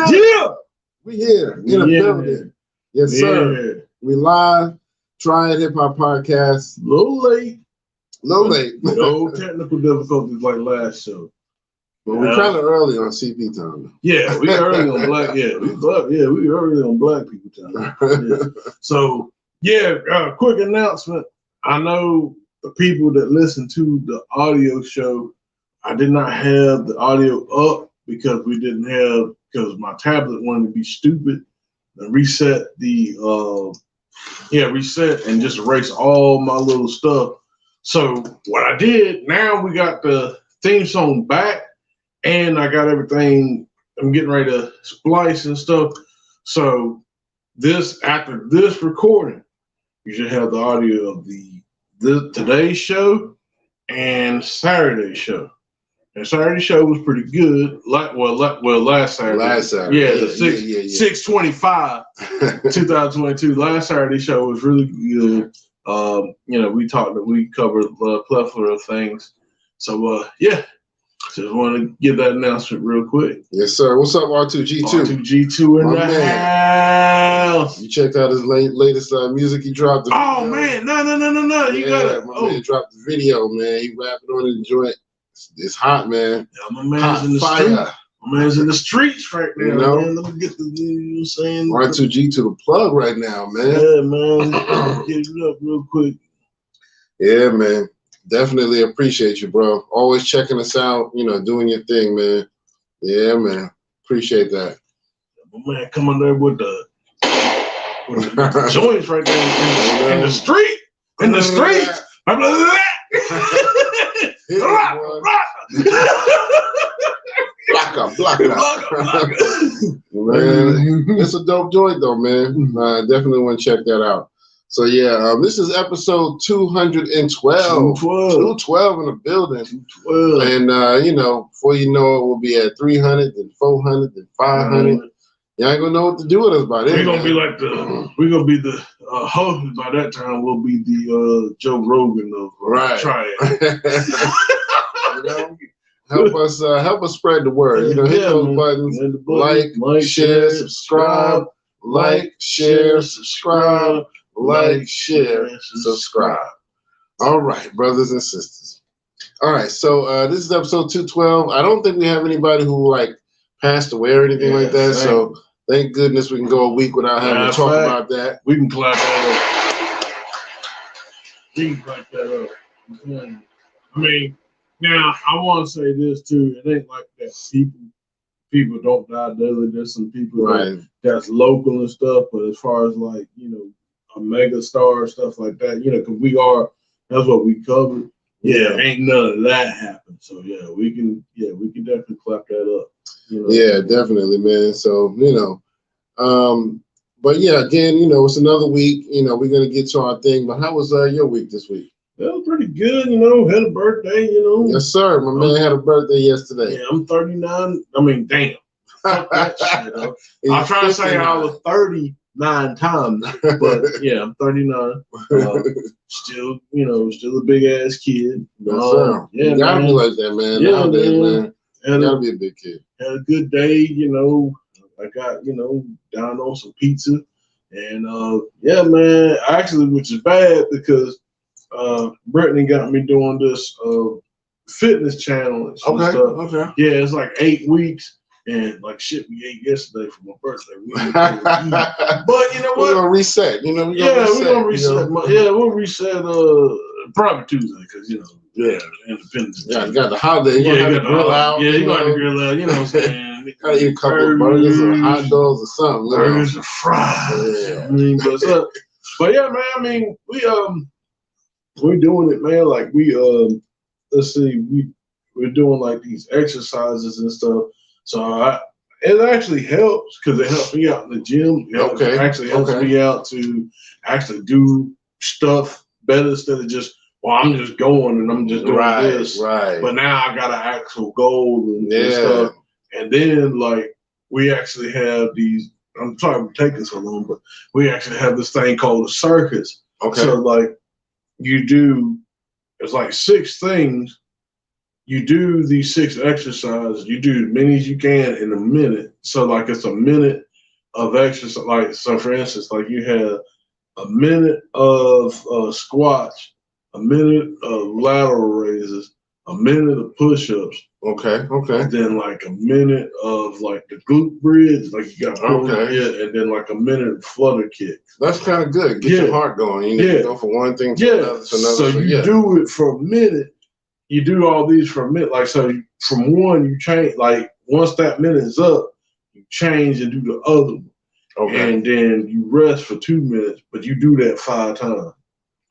Yeah. We here in the building. Yes, sir. We live. Triad Hip Hop Podcast. A little late. No technical difficulties like last show. But we're kind of early on CP time. Yeah, we early on black. We early on black people time. Yeah. So quick announcement. I know the people that listen to the audio show. I did not have the audio up because because my tablet wanted to be stupid and reset and just erase all my little stuff. So what I did, now we got the theme song back and I got everything. I'm getting ready to splice and stuff. So after this recording, you should have the audio of today's show and Saturday's show. And Saturday's show was pretty good. Last Saturday. Yeah, the 6/25, 2022. Last Saturday show was really good. We covered a plethora of things. So just want to give that announcement real quick. Yes, sir. What's up, R2G2? R2G2 in the house. You checked out his latest music he dropped. Man, no. You got man dropped the video, man. He rapping on the joint. It's hot, man. Yeah, my man's in the street. My man's in the streets right now. You know? Man. Let me get the, you know saying? R2G to the plug right now, man. Yeah, man. Get it up real quick. Yeah, man. Definitely appreciate you, bro. Always checking us out, doing your thing, man. Yeah, man. Appreciate that. My man coming there with the joints right there in the street. In the street. Block up. Man, it's a dope joint though, man. Definitely want to check that out. So this is episode 212. 212 in the building. 212. And before you know it, we'll be at 300 and 400 and 500. Y'all ain't gonna know what to do with us by then. We're gonna be the host by that time. We'll be the Joe Rogan of Triad. Help us spread the word. Hit those buttons. Like, share, subscribe. Like, share, subscribe. Like, share, subscribe. All right, brothers and sisters. All right, so this is episode 212. I don't think we have anybody who passed away or anything like that. Same. So thank goodness we can go a week without having to talk about that. We can clap that up. I mean, now I want to say this too. It ain't like that. People don't die daily. There's some people that's local and stuff. But as far as a mega star stuff like that, because that's what we covered. Yeah, ain't none of that happened. So we can definitely clap that up. Yeah, definitely, man. So but again, it's another week. We're gonna get to our thing. But how was your week this week? It was pretty good. Had a birthday. Yes, sir. My man had a birthday yesterday. Yeah, I'm 39. I mean, damn. Fuck that shit. I'm trying to say I was 39 times, but I'm 39. Still a big ass kid. Yes, sir. You gotta be like that, man. Yeah, nowadays, man. You gotta be a big kid. Had a good day, I got, down on some pizza. And man, actually, which is bad because Brittany got me doing this fitness challenge. Okay. Okay. Yeah, it's like 8 weeks. And we ate yesterday for my birthday. But you know what? We're gonna reset. We're gonna reset. We'll reset probably Tuesday because Independence Day. Yeah, you got the holiday. You got the grill out. Yeah, you got the grill out. You know what I'm saying? Gotta eat a couple of burgers or hot dogs or something. Burgers or fries. Yeah. I mean, but yeah, man. I mean, we're doing it, man. Like let's see, we're doing these exercises and stuff. So it actually helps because it helps me out in the gym. It actually helps me out to actually do stuff better instead of just, I'm just going and I'm just doing this. Right. But now I got an actual goal and stuff. And then like we actually have these. I'm sorry for taking so long, but we actually have this thing called the Circus. Okay. So like it's like 6 things. You do these 6 exercises. You do as many as you can in a minute. So like it's a minute of exercise. Like so, for instance, like you have a minute of squats, a minute of lateral raises, a minute of push-ups. Okay. And then like a minute of like the glute bridge, like you got and then like a minute of flutter kick. That's kind of good. Get your heart going. You go from one thing to another. So you do it for a minute. You do all these for a minute. Like so, from one you change. Like once that minute is up, you change and do the other one. Okay. And then you rest for 2 minutes, but you do that 5 times.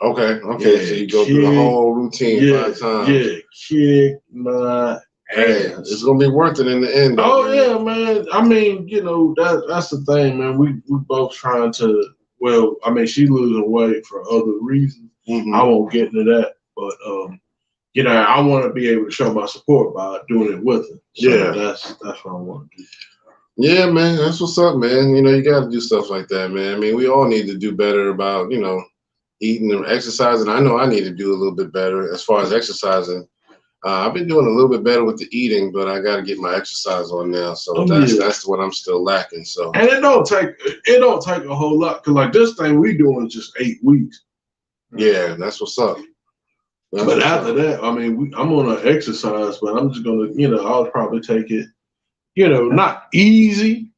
Okay. So you go through the whole routine 5 times. Yeah. Kick my ass. It's gonna be worth it in the end. Though, yeah, man. I mean, that's the thing, man. We both trying to. Well, I mean, she losing weight for other reasons. Mm-hmm. I won't get into that, but I want to be able to show my support by doing it with her. So that's what I want to do. Yeah, man, that's what's up, man. You got to do stuff like that, man. I mean, we all need to do better about, eating and exercising. I know I need to do a little bit better as far as exercising. I've been doing a little bit better with the eating, but I got to get my exercise on now. So that's what I'm still lacking. So and it don't take a whole lot because like this thing we doing is just 8 weeks. Yeah, that's what's up. But after that, I mean, I'm on an exercise, but I'm just gonna, I'll probably take it. Not easy,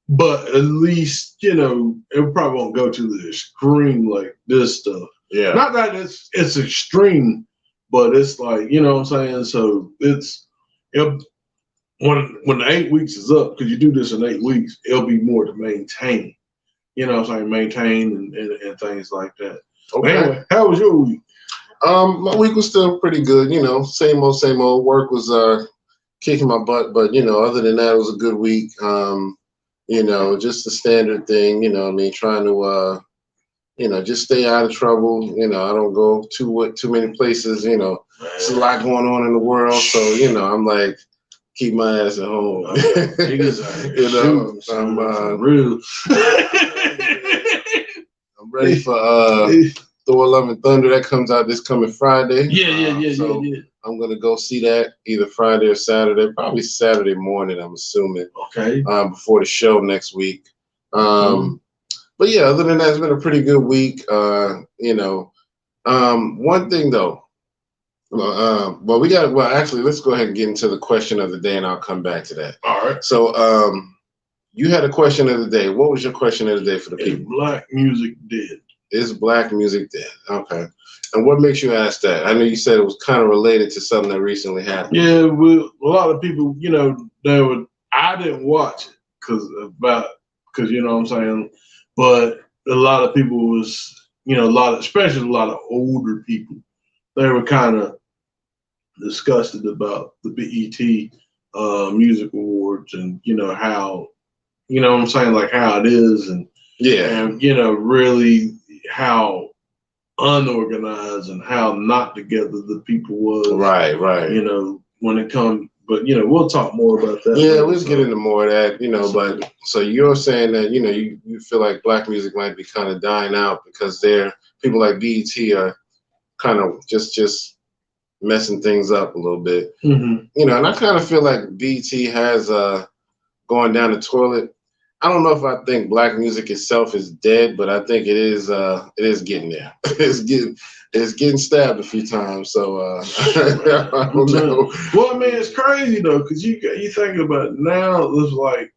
but at least, it probably won't go to the extreme like this stuff. Yeah. Not that it's extreme, but it's like, you know what I'm saying? So when the 8 weeks is up, because you do this in 8 weeks, it'll be more to maintain. You know what I'm saying? Maintain and things like that. Okay. Anyway, how was your week? My week was still pretty good, same old. Work was kicking my butt, but other than that, it was a good week. Just the standard thing, trying to just stay out of trouble. I don't go too many places, there's a lot going on in the world, so I'm like, keep my ass at home. I'm ready for Thor: Love and Thunder. That comes out this coming Friday. Yeah. I'm gonna go see that either Friday or Saturday. Probably Saturday morning, I'm assuming. Okay. Before the show next week. But yeah, other than that, it's been a pretty good week. One thing though. Actually, let's go ahead and get into the question of the day, and I'll come back to that. All right. So, you had a question of the day. What was your question of the day for the people? Is black music dead? Is black music dead? Okay. And what makes you ask that? I know you said it was kind of related to something that recently happened. Yeah, well, a lot of people, I didn't watch it because you know what I'm saying, but a lot of people was, especially a lot of older people, they were kind of disgusted about the BET Music Awards and, how, what I'm saying, like how it is and really how unorganized and how not together the people was. Right. When it comes, but we'll talk more about that. Yeah, let's get into more of that, but so you're saying that, you feel like black music might be kind of dying out because people like BET are kind of just messing things up a little bit. Mm-hmm. And I kind of feel like BET has gone down the toilet. I don't know if I think black music itself is dead, but I think it is getting there. It's getting stabbed a few times, so I don't know. Well, I mean, it's crazy though, because you think about it now. It's like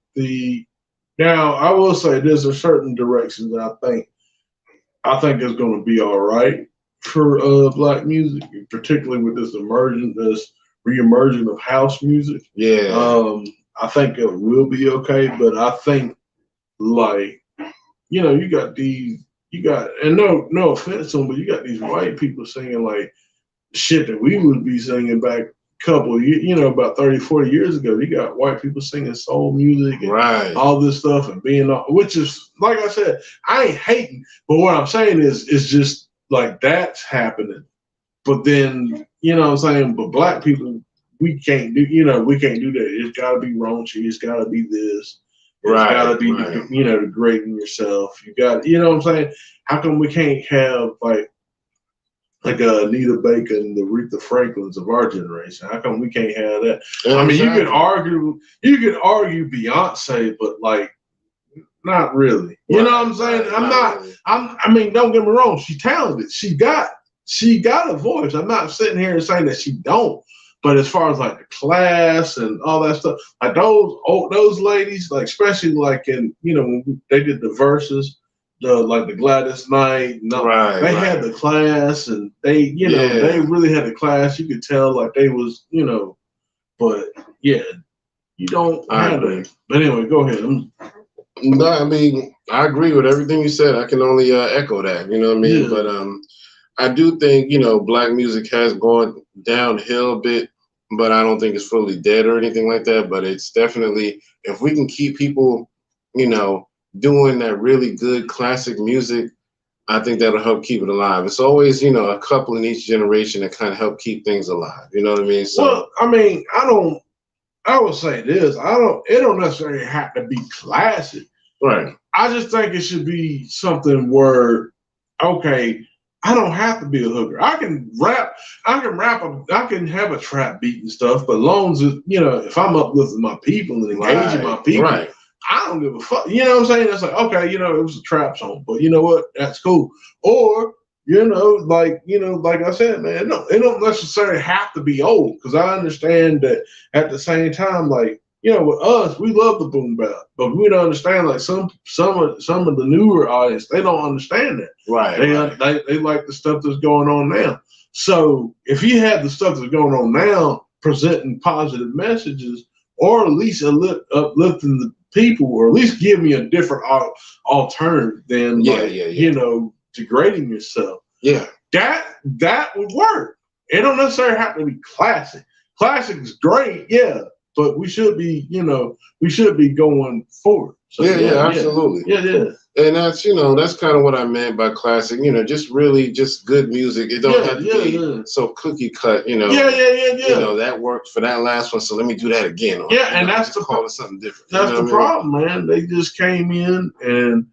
now I will say there's a certain direction that I think is going to be all right for black music, particularly with this reemerging of house music. Yeah. I think it will be okay, but I think like, you got, and no offense to them, but you got these white people singing like shit that we would be singing back a couple of years, about 30, 40 years ago. You got white people singing soul music and all this stuff and which is, like I said, I ain't hating, but what I'm saying is, it's just like that's happening. But then, but black people, we can't do that. It's got to be raunchy. It's got to be this. It's got to be, degrading yourself. You got, you know what I'm saying? How come we can't have like Anita Baker and the Aretha Franklins of our generation? How come we can't have that? Yeah, I mean, exactly. you could argue Beyonce, but like, not really. You know what I'm saying? I mean, don't get me wrong. She's talented. She got a voice. I'm not sitting here and saying that she don't. But as far as like the class and all that stuff, like those ladies, like especially like in when they did the verses, the Gladys Knight, they had the class, and they they really had the class. You could tell like they was but yeah, you don't have that. But anyway, go ahead. No, I mean I agree with everything you said. I can only echo that. You know what I mean? Yeah. But I do think black music has gone downhill a bit. But I don't think it's fully dead or anything like that. But it's definitely, if we can keep people, doing that really good classic music, I think that'll help keep it alive. It's always, a couple in each generation that kind of help keep things alive. You know what I mean? So, well, I mean, I would say this. It don't necessarily have to be classic. Right. I just think it should be something where, okay, I don't have to be a hooker. I can rap. I can have a trap beat and stuff. But long as if I'm uplifting my people and engaging my people, I don't give a fuck. You know what I'm saying? It's like, okay, it was a trap song, but you know what? That's cool. Or like I said, man, it don't necessarily have to be old, because I understand that at the same time, like. With us, we love the boom bap, but we don't understand like some of the newer artists, they don't understand that. Right. They like the stuff that's going on now. So if you have the stuff that's going on now, presenting positive messages, or at least uplifting the people, or at least give me a different alternative than degrading yourself. Yeah. That would work. It don't necessarily have to be classic. Classic is great, yeah. But we should be, going forward. So, absolutely. Yeah. And that's, that's kind of what I meant by classic. Just really just good music. It don't have to be so cookie cut. Yeah. That worked for that last one, so let me do that again. Or, and that's just call it something different. That's the problem, man. They just came in and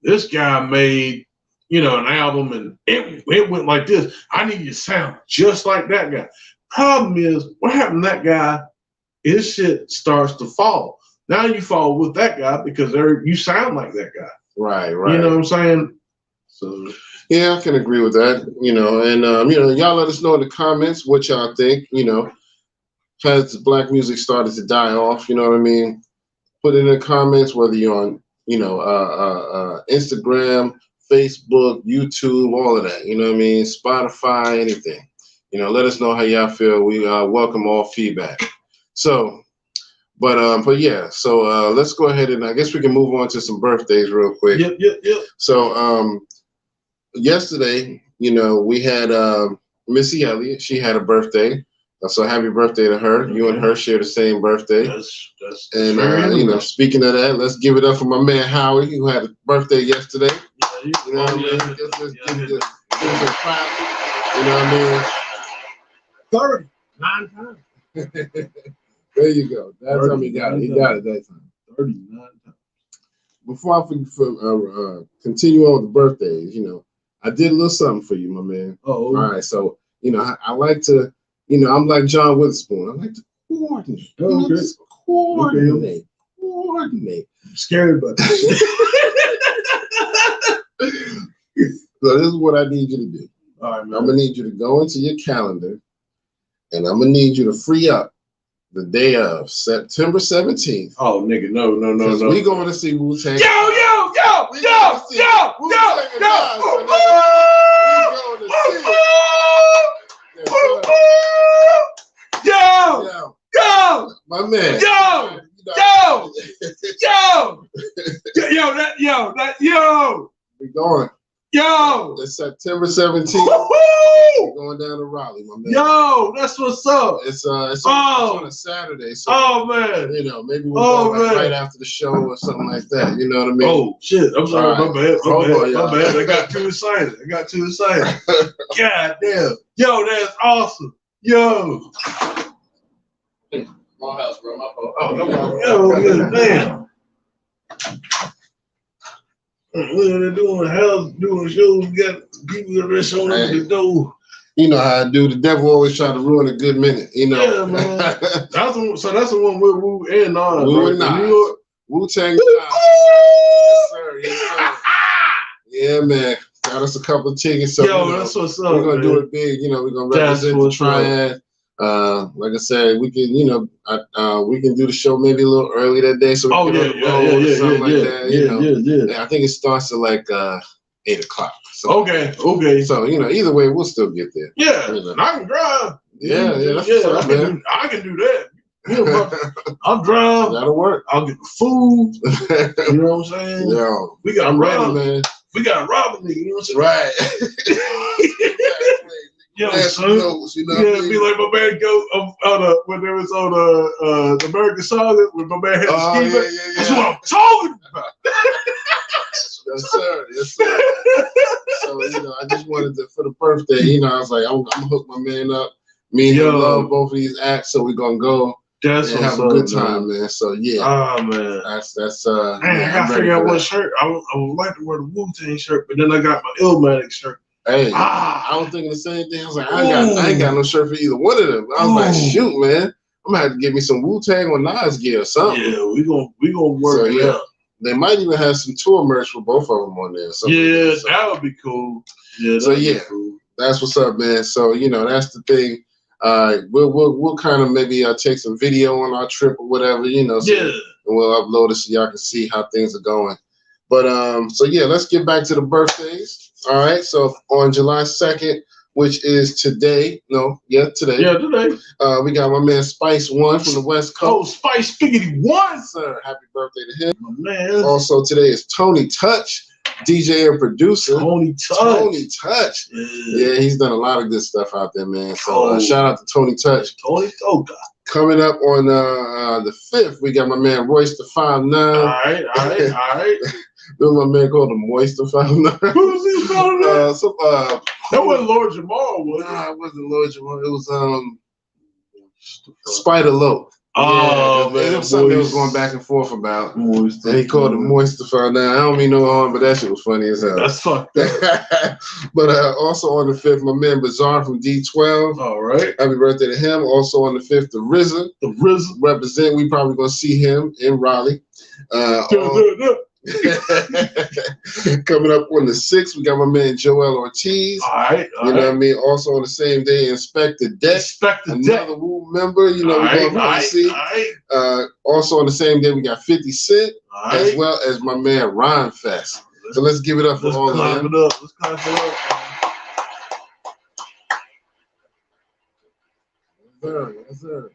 this guy made. An album, and it went like this. I need you to sound just like that guy. Problem is, what happened to that guy, his shit starts to fall. Now you fall with that guy because you sound like that guy. Right. You know what I'm saying? So yeah, I can agree with that. And y'all let us know in the comments what y'all think. Has black music started to die off? You know what I mean? Put it in the comments, whether you're on Instagram, Facebook, YouTube, all of that. You know what I mean? Spotify, anything. Let us know how y'all feel. We welcome all feedback. So, but yeah. So let's go ahead and I guess we can move on to some birthdays real quick. Yep. So yesterday, we had Missy Elliott. She had a birthday. So happy birthday to her. You and her share the same birthday. And speaking of that, let's give it up for my man Howie, who had a birthday yesterday. You know what I mean? Just give us a clap. You know what I mean? 39 times. There you go. That's how he got it. He got it that time. 39 times. Before I continue on with the birthdays, I did a little something for you, my man. Oh. All right. So, I like to, I'm like John Witherspoon. I like to coordinate. Oh, okay. Coordinate. I'm scared about that. So this is what I need you to do. All right, man. I'm going to need you to go into your calendar, and I'm going to need you to free up the day of September 17th. Oh, nigga, no. We going to see Wu-Tang. Yo! My man. Yo! We going. Yo! It's September 17th. We're going down to Raleigh, my man. Yo, that's what's up. It's on a Saturday. So, man. You know, maybe we'll go right after the show or something like that. You know what I mean? Oh, shit. I'm sorry. Right. My bad. I got too excited. God damn. Yo, that's awesome. Yo. My house, bro. My fault. Oh, no problem. Yo, damn. They're doing shows. We got people that are showing up the door. You know how I do. The devil always try to ruin a good minute. You know. Yeah, man. That's the one with Wu and Nas. Wu and Nas. New York. Wu-Tang. Yes, sir. Yes, sir. Yeah, man. Got us a couple of tickets. So, that's what's up. We're gonna do it big. You know, we're gonna represent the Triad. Like I said, we can, we can do the show maybe a little early that day, so we can get on the road or something like that. Yeah. I think it starts at like 8 o'clock. So, okay. So either way, we'll still get there. Yeah, I can drive. Yeah, that's what's up, man. I can do that. I'll drive. That'll work. I'll get the food. You know what I'm saying? Yeah, I'm ready, man. We got to rob a nigga. You know what I'm saying? Right. Yo, son. Notes, be like my man go when there was on the American Solid when my man had the ski back. That's what I'm talking about. Yes, sir. So I just wanted to, for the birthday, I was like, I'm gonna hook my man up. Me and him love both of these acts, so we're gonna go and have a good time, man. So yeah. Oh man. That's man, I gotta figure out what shirt. I would like to wear the Wu-Tang shirt, but then I got my Illmatic shirt. Hey, I was thinking the same thing. I was like, I ain't got no shirt for either one of them. I was like, shoot, man, I'm gonna have to get me some Wu-Tang or Nas gear or something. Yeah, we gonna work it out. They might even have some tour merch for both of them on there. Yeah, that would be cool. Yeah, cool. That's what's up, man. So that's the thing. We'll kind of maybe take some video on our trip or whatever, and we'll upload it so y'all can see how things are going. But let's get back to the birthdays. All right, so on July 2nd, which is today. Today. Yeah, today. We got my man Spice One from the West Coast. Oh, Spice Spiggity One, sir. Happy birthday to him. My man. Also today is Tony Touch, DJ and producer. Tony Touch. Yeah, he's done a lot of good stuff out there, man. So shout out to Tony Touch. Tony Toga. Coming up on the 5th, we got my man Royce the 5'9". All right. There's my man called the Moist the 5'9". Who's he calling that? That wasn't Lord Jamal, was it? Nah, it wasn't Lord Jamal. It was Spider Low. Oh, man. It was something that was going back and forth about. Moist. And he called it Moist the 5'9". I don't mean no harm, but that shit was funny as hell. That's fucked up. But also on the 5th, my man Bizarre from D12. All right. Happy birthday to him. Also on the 5th, the RZA. Represent. We probably going to see him in Raleigh. Coming up on the 6th, we got my man Joel Ortiz. All right. You know what I mean? Also on the same day, Inspector Deck. Another Wu member, we're going to see. Also on the same day, we got 50 Cent, as well as my man Rhyme Fest. So let's give it up for all of them. Let's clap it up. Yes, sir.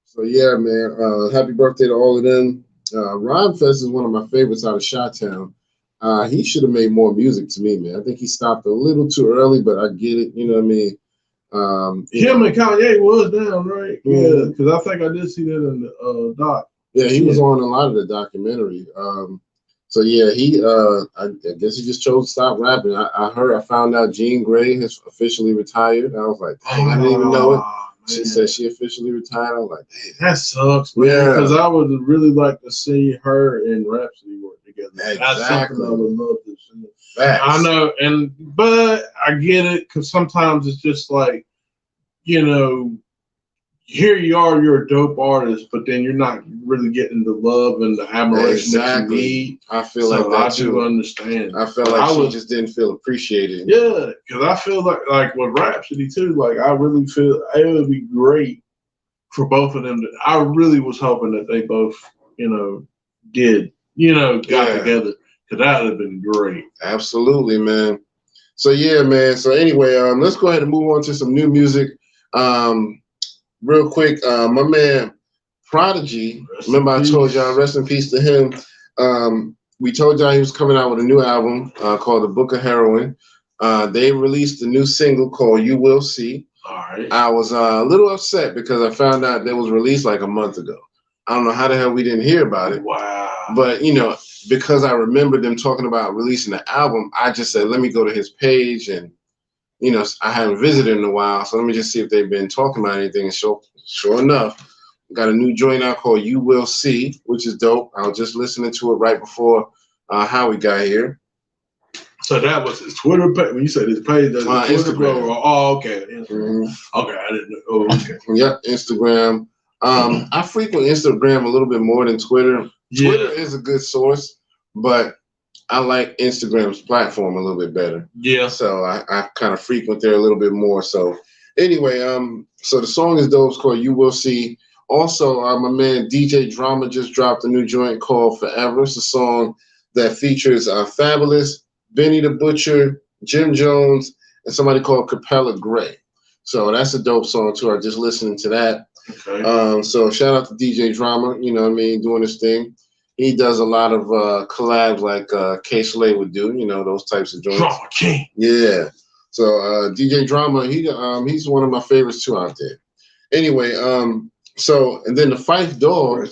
So yeah, man. Happy birthday to all of them. Rhyme Fest is one of my favorites out of Chi-Town. He should have made more music to me, man. I think he stopped a little too early, but I get it. You know what I mean? Him and Kanye was down, right? Yeah, because I think I did see that in the doc. Yeah, he was on a lot of the documentary. So yeah, I guess he just chose to stop rapping. I found out Jean Grey has officially retired. I was like, dang, I didn't even know it. She said she officially retired. I was like, damn. That sucks, man. Yeah. Because I would really like to see her and Rhapsody work together. Exactly. That's something I would love to see. Facts. I know, but I get it, because sometimes it's just like, here you are, you're a dope artist, but then you're not really getting the love and the admiration that you need. I feel like that too. I do understand. I felt like she just didn't feel appreciated. Yeah, because I feel like with Rhapsody too, like I really feel it would be great for both of them. I really was hoping that they both, got together, because that would have been great. Absolutely, man. So yeah, man. So anyway, let's go ahead and move on to some new music. Real quick, my man Prodigy, remember I told y'all, rest in peace to him. we told y'all he was coming out with a new album called The Book of Heroin. They released a new single called You Will See. All right. I was a little upset because I found out that was released like a month ago. I don't know how the hell we didn't hear about it. Wow. But, you know, because I remembered them talking about releasing the album, I just said, let me go to his page. And, you know, I haven't visited in a while. So let me just see if they've been talking about anything. And sure enough, got a new joint out called You Will See, which is dope. I was just listening to it right before Howie got here. So that was his Twitter page. When you said his page, that's Instagram. Oh, okay. Mm-hmm. Okay, I didn't know. Oh, okay. Yep, Instagram. I frequent Instagram a little bit more than Twitter. Yeah. Twitter is a good source, but I like Instagram's platform a little bit better. Yeah. So I kind of frequent there a little bit more. So anyway, so the song is dope. It's called You Will See. Also, my man DJ Drama just dropped a new joint called Forever. It's a song that features Fabulous, Benny the Butcher, Jim Jones, and somebody called Capella Gray. So that's a dope song too. I just listening to that. Okay. So shout out to DJ Drama, you know what I mean, doing his thing. He does a lot of collabs like K Slay would do, you know, those types of joints. Drama King. Yeah. So DJ Drama, he's one of my favorites too out there. Anyway, so and then the Phife Dawg,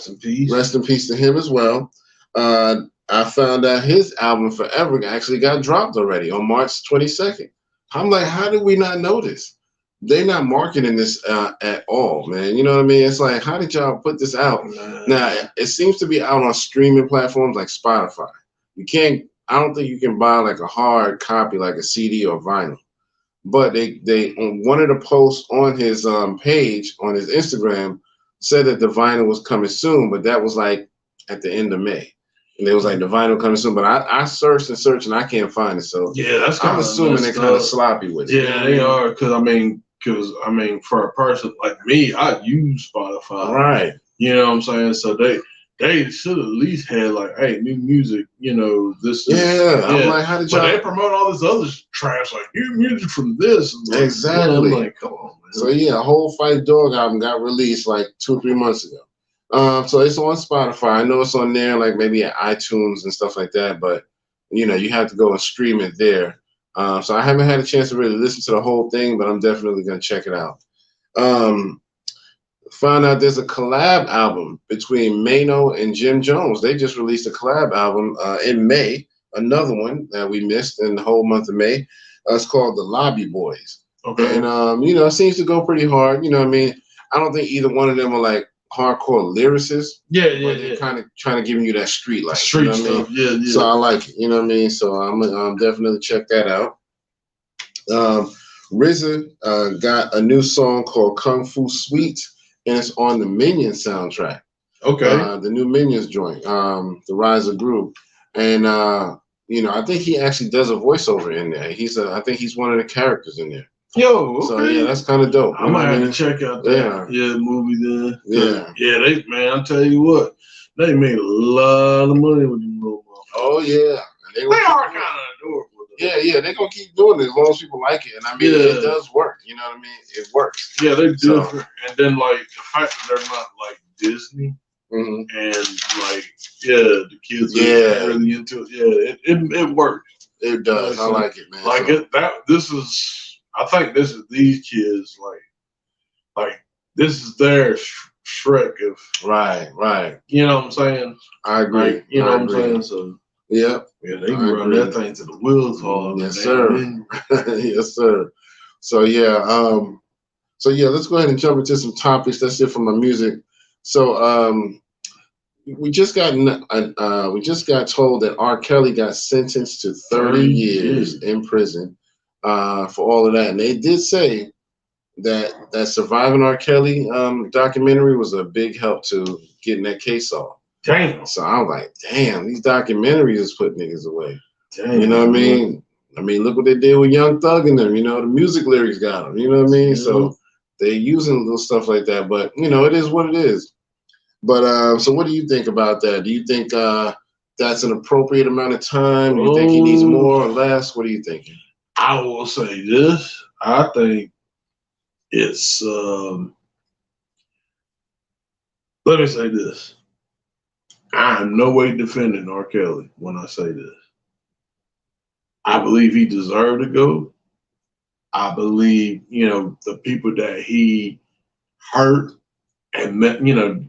rest in peace to him as well. I found out his album Forever actually got dropped already on March 22nd. I'm like, how did we not know this? They're not marketing this at all, man. You know what I mean? It's like, how did y'all put this out? Now, it seems to be out on streaming platforms like Spotify. I don't think you can buy like a hard copy, like a CD or vinyl. But they on one of the posts on his page, on his Instagram, said that the vinyl was coming soon, but that was like at the end of May. And it was like the vinyl coming soon, but I searched and searched and I can't find it. So yeah, that's I'm assuming they're kind of sloppy with it. Yeah, they are. Because I mean, for a person like me, I use Spotify. Right. You know what I'm saying? So they should at least had like, hey, new music. You know, this. I'm like, how did y'all? But they promote all this other trash, like new music from this. Like, exactly. I'm like, come on, man. So yeah, a whole Phife Dawg album got released like 2 or 3 months ago. So it's on Spotify. I know it's on there, like maybe at iTunes and stuff like that. But you know, you have to go and stream it there. So I haven't had a chance to really listen to the whole thing, but I'm definitely gonna check it out. Found out there's a collab album between Mano and Jim Jones. They just released a collab album in May. Another one that we missed in the whole month of May. It's called The Lobby Boys. Okay. And you know, it seems to go pretty hard. You know what I mean? I don't think either one of them are like hardcore lyricists. Yeah. They're kind of trying to give you that street life. Street you know what stuff. I mean? Yeah. So I like it. You know what I mean? So I'm definitely check that out. RZA got a new song called Kung Fu Suite, and it's on the Minions soundtrack. Okay. The new Minions joint, The Rise of Gru. And you know, I think he actually does a voiceover in there. I think he's one of the characters in there. Yo, okay. So yeah, that's kind of dope. I might have to check out that movie then. Yeah. I'm telling you what, they made a lot of money with these little motherfuckers. Oh yeah, they are kind of adorable. Yeah, they're gonna keep doing it as long as people like it. And I mean, it does work. You know what I mean? It works. Yeah, they're different. So, and then like the fact that they're not like Disney, and like the kids are really into it. Yeah, it works. It does. I like it, man. Like I think this is these kids like this is their Shrek of right. You know what I'm saying? I agree. Like, you know what I'm saying? So yeah, they can run that thing to the wheels fall. Yes, sir. Yes, sir. So let's go ahead and jump into some topics. That's it for my music. So we just got told that R. Kelly got sentenced to 30 years in prison for all of that, and they did say that Surviving R. Kelly documentary was a big help to getting that case off. Damn. So I was like, damn, these documentaries is putting niggas away. Damn. You know what I mean? I mean, look what they did with Young Thug and them. You know, the music lyrics got them. You know what I mean? So they're using little stuff like that. But, you know, it is what it is. But so what do you think about that? Do you think that's an appropriate amount of time? Do you think he needs more or less? What are you thinking? I will say this. I think it's let me say this. I am no way defending R. Kelly when I say this. I believe he deserved to go. I believe, the people that he hurt and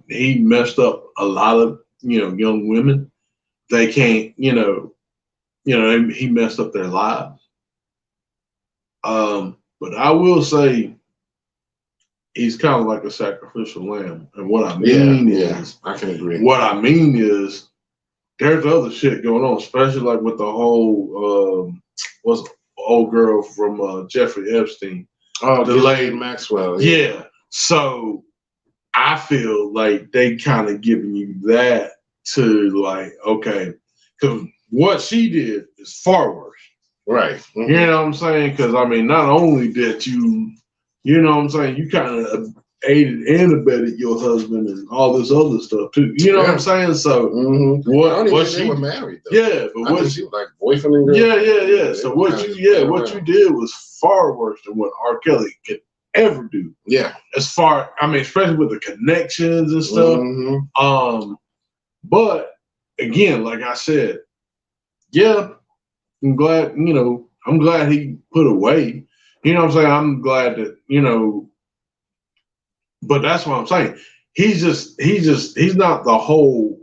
he messed up a lot of, young women. They can't, he messed up their lives. But I will say he's kind of like a sacrificial lamb. And what I mean is, I can agree. What I mean is, there's other shit going on, especially like with the whole, what's the old girl from Jeffrey Epstein. Oh, Ghislaine Maxwell. Yeah. So I feel like they kind of giving you that to like, okay, because what she did is far worse. Right. Mm-hmm. You know what I'm saying? Because, I mean, not only did you know what I'm saying, you kind of aided and abetted your husband and all this other stuff, too. You know what I'm saying? So, they were married, though. Yeah, but what she was like boyfriend and girl. Yeah. So, what you did was far worse than what R. Kelly could ever do. Yeah. Especially with the connections and stuff. Mm-hmm. But, again, like I said, yeah, I'm glad he put away. You know what I'm saying? I'm glad that, but that's what I'm saying. He's not the whole.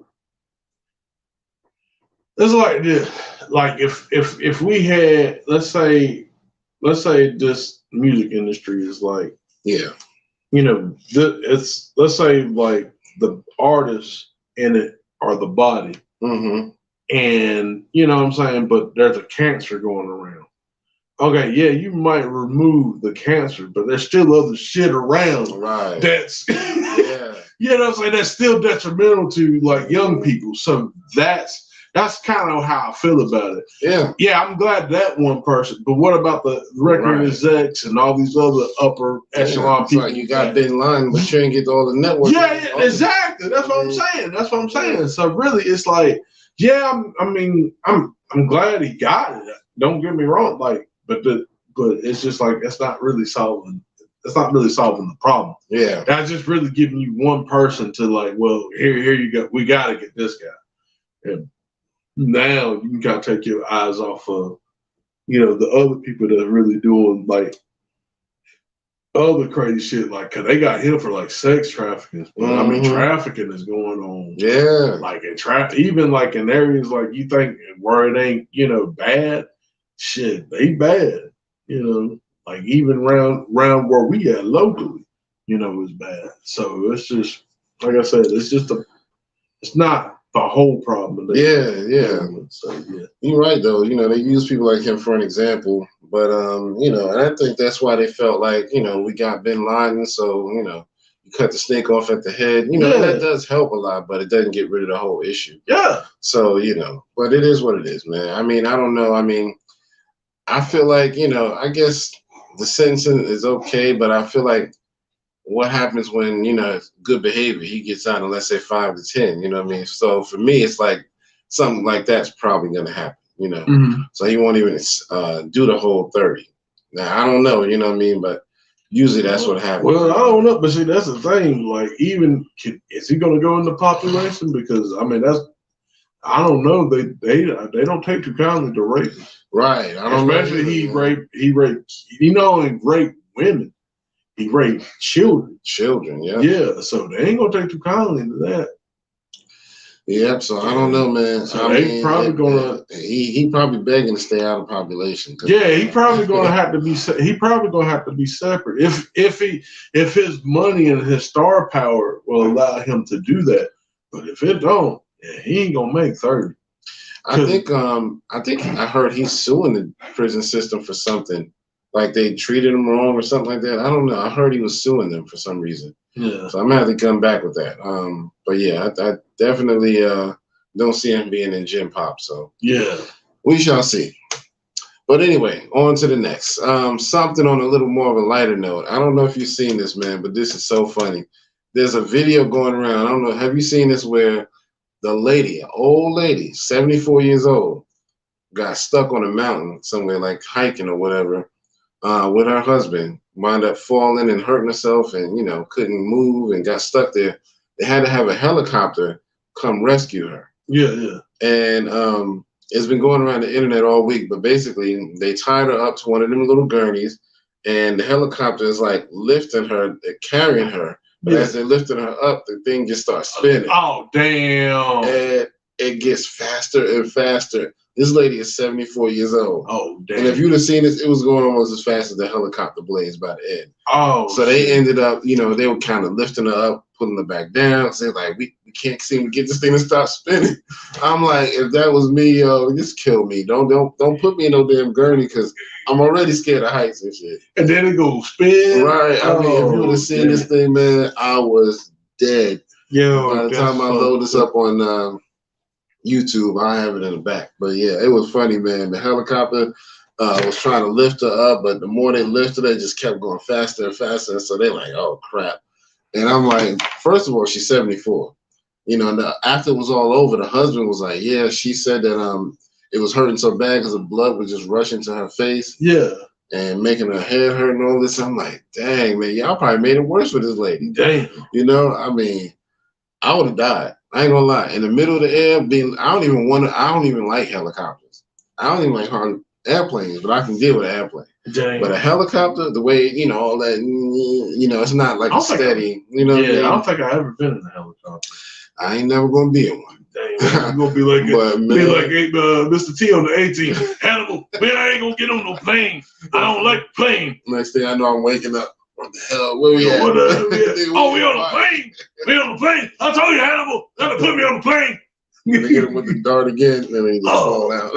It's like this. Like if we had, let's say this music industry is like, it's, let's say like the artists in it are the body. Mm-hmm. And you know what I'm saying, but there's a cancer going around. Okay, yeah, you might remove the cancer, but there's still other shit around. Right. That's you know what I'm saying, that's still detrimental to like young people. So that's kind of how I feel about it. Yeah. Yeah, I'm glad that one person, but what about the record execs and all these other upper echelon people? Like you got Bin Laden, but you ain't get all the network. Yeah, exactly. That's what I'm saying. So really, it's like, yeah, I'm glad he got it. Don't get me wrong, like, but it's just like it's not really solving the problem. Yeah, that's just really giving you one person to like, well, here you go. We got to get this guy. And now you can kind of take your eyes off of, the other people that are really doing like other crazy shit, like, cause they got hit for like sex trafficking. But I mean, trafficking is going on. Yeah. Like in even like in areas like you think where it ain't, bad, shit, they bad. Like even around where we at locally, is bad. So it's just, like I said, it's not the whole problem. Yeah. So yeah. You're right though. They use people like him for an example. But, and I think that's why they felt like, we got Bin Laden, so, you cut the snake off at the head. And that does help a lot, but it doesn't get rid of the whole issue. Yeah. So, but it is what it is, man. I mean, I don't know. I mean, I feel like, I guess the sentencing is okay, but I feel like what happens when, good behavior, he gets out of, let's say, 5 to 10, you know what I mean? So for me, it's like something like that's probably going to happen. So he won't even do the whole 30. Now, I don't know, you know what I mean? But usually that's what happens. Well, I don't know, but see, that's the thing. Like, is he going to go into population? Because, I mean, I don't know. They don't take too kindly to rape. Right. I don't Especially know. He raped, not only raped women, he raped children. Children, yeah. Yeah, so they ain't going to take too kindly to that. Yep, so I don't know, man. So they probably gonna he probably begging to stay out of population. Yeah, he probably gonna have to be. He probably gonna have to be separate if his money and his star power will allow him to do that. But if it don't, he ain't gonna make 30. I think I heard he's suing the prison system for something, like they treated him wrong or something like that. I don't know. I heard he was suing them for some reason. Yeah. So I'm gonna have to come back with that. But yeah, I definitely don't see him being in Gym Pop. So yeah, we shall see. But anyway, on to the next. Something on a little more of a lighter note. I don't know if you've seen this, man, but this is so funny. There's a video going around. I don't know. Have you seen this where the lady, an old lady, 74 years old, got stuck on a mountain somewhere, like hiking or whatever, with her husband, wound up falling and hurting herself and, couldn't move and got stuck there. They had to have a helicopter come rescue her. Yeah. And it's been going around the internet all week, but basically they tied her up to one of them little gurneys, and the helicopter is like lifting her, carrying her. But as they're lifting her up, the thing just starts spinning. Oh, damn. And it gets faster and faster. This lady is 74 years old. Oh, damn. And if you'd have seen this, it was going almost as fast as the helicopter blades by the end. Oh, so they ended up, they were kind of lifting her up, putting her back down. So they're like, we can't seem to get this thing to stop spinning. I'm like, if that was me, just kill me. Don't put me in no damn gurney, because I'm already scared of heights and shit. And then it goes spin. Right. I mean, if you would have seen this thing, man, I was dead. Yo, by the time I load this up on YouTube, I have it in the back. But yeah, it was funny, man. The helicopter was trying to lift her up, but the more they lifted her, it just kept going faster and faster. So they're like, oh crap. And I'm like, first of all, she's 74. And after it was all over, the husband was like, yeah, she said that it was hurting so bad because the blood was just rushing to her face. Yeah. And making her head hurt and all this. I'm like, dang, man, y'all probably made it worse for this lady. Damn. I mean, I would have died. I ain't gonna lie. In the middle of the air, I don't even like helicopters. I don't even like hard airplanes, but I can deal with an airplane. Dang. But a helicopter, the way, all that, it's not like steady. I don't think I've ever been in a helicopter. I ain't never gonna be in one. Damn, you're gonna be like Mr. T on the 18. Hannibal, man, I ain't gonna get on no plane. I don't like the plane. Next thing I know, I'm waking up. What the hell? Where we at? We on the plane. We on the plane. I told you, Hannibal, not to put me on the plane. They hit him with the dart again, and then he just fall out.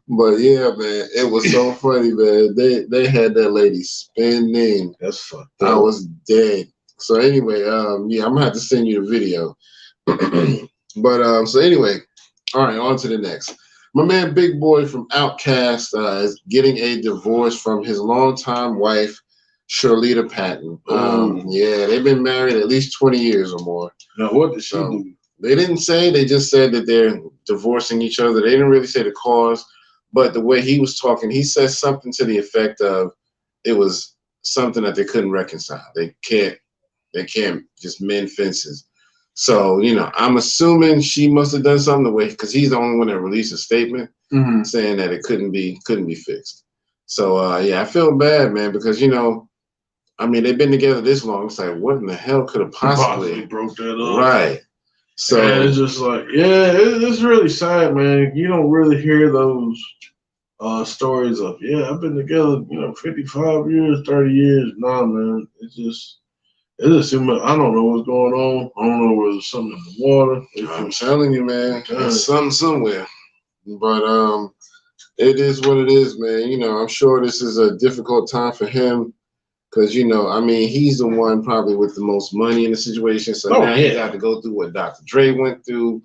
But yeah, man, it was so funny, man. They had that lady spinning. That's fucked up. I was dead. So anyway, I'm gonna have to send you the video. But so anyway, all right, on to the next. My man Big Boy from Outkast is getting a divorce from his longtime wife, Shirlita Patton. Yeah, they've been married at least 20 years or more. Now, what did she do? They didn't say. They just said that they're divorcing each other. They didn't really say the cause, but the way he was talking, he said something to the effect of it was something that they couldn't reconcile. They can't just mend fences. So, I'm assuming she must have done something the way, because he's the only one that released a statement saying that it couldn't be fixed. So, yeah, I feel bad, man, because, they've been together this long. It's like, what in the hell could have possibly broke that up? Right. So and it's just like, it's really sad, man. You don't really hear those stories of, I've been together, 55 years, 30 years. Nah, man, it's just I don't know what's going on. I don't know whether there's something in the water. I'm telling you, man, there's something somewhere. But it is what it is, man. I'm sure this is a difficult time for him. Because, he's the one probably with the most money in the situation. So now he got to go through what Dr. Dre went through,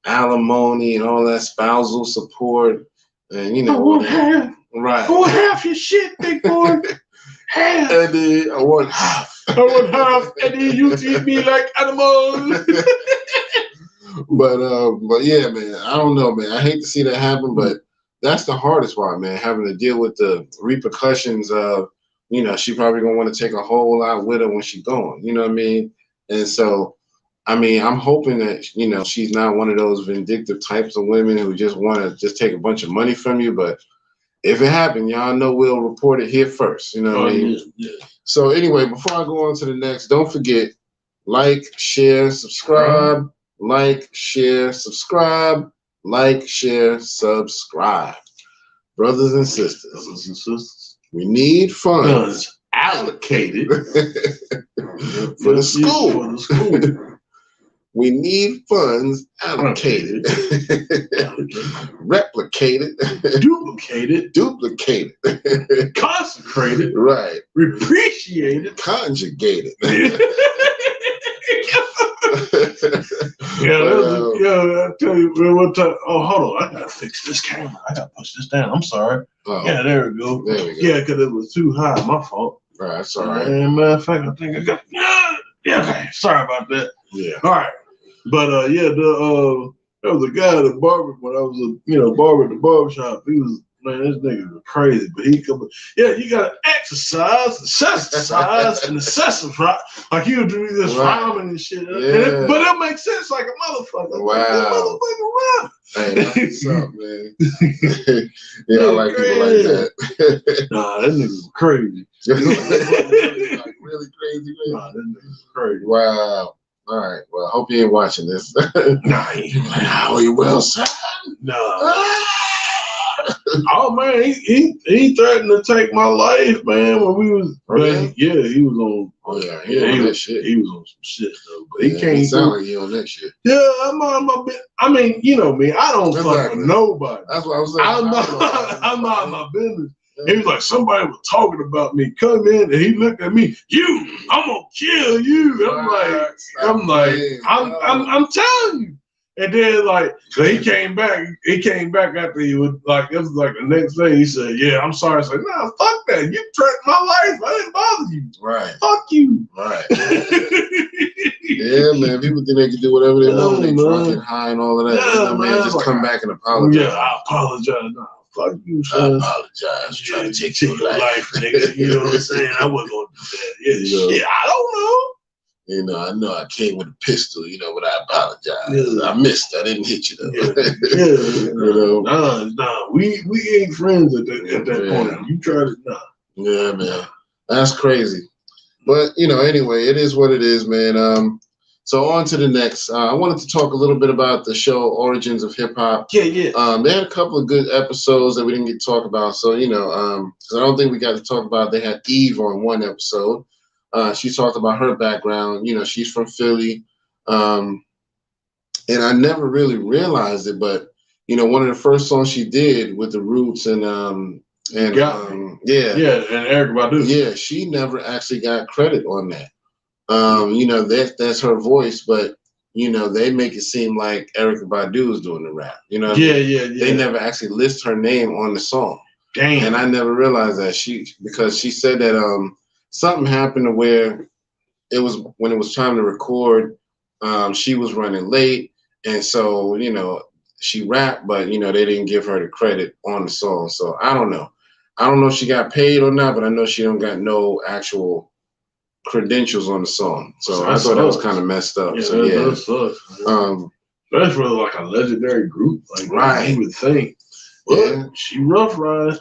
alimony and all that spousal support. And, I want half. Right. I want half your shit, big boy. Half. Eddie, I want half. I want half. Eddie, you treat me like animals. But yeah, man, I don't know, man. I hate to see that happen, but that's the hardest part, man, having to deal with the repercussions of, she probably gonna want to take a whole lot with her when she's gone. You know what I mean? And so, I'm hoping that, she's not one of those vindictive types of women who just want to just take a bunch of money from you. But if it happened, y'all know we'll report it here first. You know what I mean? Yeah. So anyway, before I go on to the next, don't forget, like, share, subscribe, like, share, subscribe, like, share, subscribe. Brothers and sisters. We need funds allocated for the school. We need funds allocated, replicated, duplicated, consecrated, right, appreciated, conjugated. I tell you, one time. Oh, hold on, I gotta fix this camera. I gotta push this down. I'm sorry. Uh-oh. Yeah, there we go. Yeah, because it was too high. My fault. All right, that's all right. And matter of fact, I think I got. Yeah, okay. Sorry about that. Yeah. All right, but there was a guy at the barber when I was barber at the barbershop. Man, this nigga was crazy, but he come. Yeah, you gotta exercise, and excessive, right? Like you do this rhyming and shit. Yeah. But it makes sense like a motherfucker. Wow. Motherfucker rap. Hey, that's what's up, man. Yeah, I like people like that. Nah, that nigga was crazy. Like really crazy, man. Nah, that nigga was crazy. Wow. All right. Well, I hope you ain't watching this. Nah, he ain't like, how are you, well, son? Nah. Oh man, he threatened to take my life, man. When we was, he was on. Oh yeah, he on that shit. He was on some shit though, but he can't. He sound like he on that shit. Yeah, I'm on my. I mean, you know me. I don't fuck with nobody. That's what I was saying. I'm not in my business. He was like, somebody was talking about me. Come in, and he looked at me. I'm gonna kill you. I'm telling you. And then so he came back. He came back after he was it was like the next day. He said, "Yeah, I'm sorry." I was like, "Nah, fuck that. You threatened my life. I didn't bother you. Right. Fuck you." Right. Yeah, man. People think they can do whatever they want. They drunk and high and all of that. Yeah, man. Just come back and apologize. Yeah, I apologize. Nah, fuck you, son. I apologize. Trying to take your life, nigga. You know what I'm saying? I wasn't gonna do that. Yeah, shit. I don't know. You know, I know I came with a pistol, but I apologize. Yeah. I missed. I didn't hit you though. Yeah. Nah. We ain't friends at that point. You tried it, nah. Yeah, man. That's crazy. But anyway, it is what it is, man. So on to the next. I wanted to talk a little bit about the show Origins of Hip Hop. Yeah. They had a couple of good episodes that we didn't get to talk about. So because I don't think we got to talk about. They had Eve on one episode. She talked about her background. She's from Philly. And I never really realized it, but, one of the first songs she did with the Roots and and Erykah Badu. Yeah, she never actually got credit on that. That's her voice, but, they make it seem like Erykah Badu is doing the rap. Yeah. They never actually list her name on the song. Damn. And I never realized that because she said that something happened to where it was when it was time to record, she was running late. And so, she rapped, but, they didn't give her the credit on the song. So I don't know. I don't know if she got paid or not, but I know she don't got no actual credentials on the song. So I thought that was kind of messed up. Yeah, so that sucks. That's for like a legendary group. Right. You would think. But she rough riding.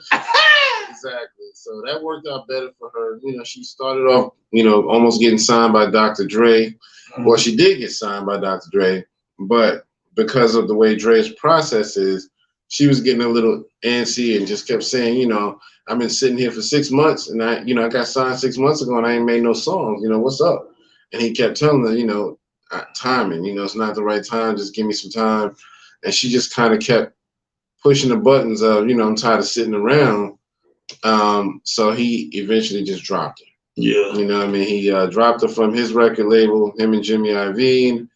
Exactly. So that worked out better for her. She started off, almost getting signed by Dr. Dre. Mm-hmm. Well, she did get signed by Dr. Dre, but because of the way Dre's process is, she was getting a little antsy and just kept saying, I've been sitting here for 6 months and I got signed 6 months ago and I ain't made no songs. What's up? And he kept telling her, timing, it's not the right time. Just give me some time. And she just kind of kept pushing the buttons of, I'm tired of sitting around. So he eventually just dropped her. Yeah. He dropped her from his record label, him and Jimmy Iovine.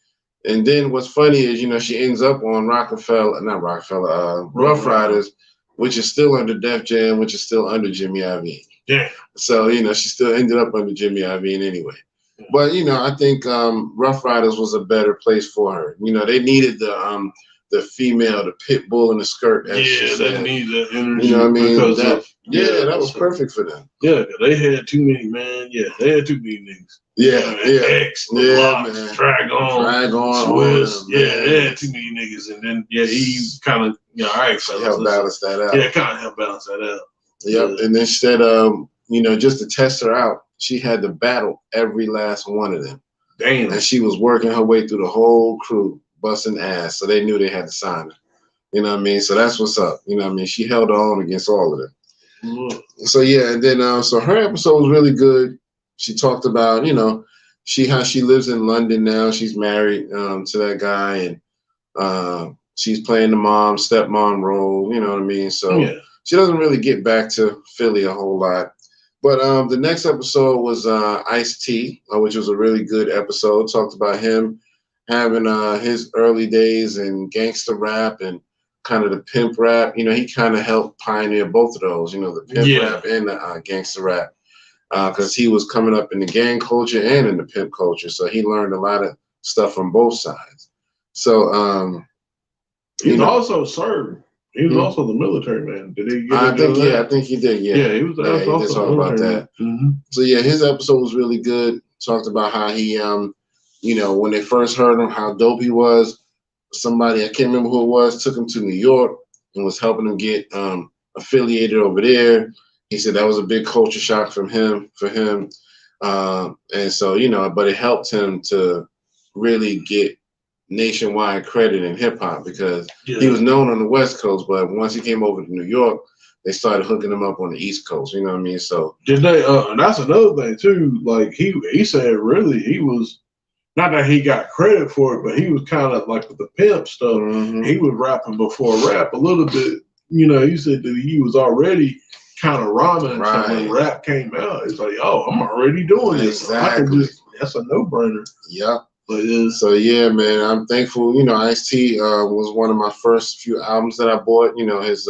And then what's funny is, she ends up on Rough Riders, which is still under Def Jam, which is still under Jimmy Iovine. Yeah. So, she still ended up under Jimmy Iovine anyway. Yeah. But, I think Rough Riders was a better place for her. They needed the female, the pit bull in the skirt. They need the energy. That was perfect for them. Yeah, they had too many, man. Yeah, they had too many niggas. X, man. Drag on, Swiss. They had too many niggas, and then he kind of, all right, fellas, help balance that out. Yeah, kind of help balance that out. Yep, and instead just to test her out, she had to battle every last one of them. Damn. And she was working her way through the whole crew, busting ass, so they knew they had to sign her. So that's what's up. She held on against all of them. Mm-hmm. So and then so her episode was really good. She talked about how she lives in London now. She's married to that guy, and she's playing the stepmom role. So she doesn't really get back to Philly a whole lot. But the next episode was Ice-T, which was a really good episode. Talked about him having his early days in gangster rap and kind of the pimp rap. He kind of helped pioneer both of those, the pimp rap and the gangster rap, because he was coming up in the gang culture and in the pimp culture. So he learned a lot of stuff from both sides. So he also served. He was also the military man. Did he get I think he did. Yeah, he was. Yeah, he did talk about that. Mm-hmm. So yeah, his episode was really good. Talked about how he, when they first heard him, how dope he was. Somebody, I can't remember who it was, took him to New York and was helping him get affiliated over there. He said that was a big culture shock for him. And so, but it helped him to really get nationwide credit in hip hop because he was known on the West Coast, but once he came over to New York, they started hooking him up on the East Coast. You know what I mean? So did they? That's another thing too. Like he said, really, he was not that he got credit for it, but he was kind of like with the pimp stuff. Mm-hmm. He was rapping before rap a little bit. You know, he said that he was already kind of rhyming right. when rap came out. It's like, oh, I'm already doing this. Exactly. That's a no-brainer. Yep. But so yeah, man, I'm thankful. Ice-T was one of my first few albums that I bought. His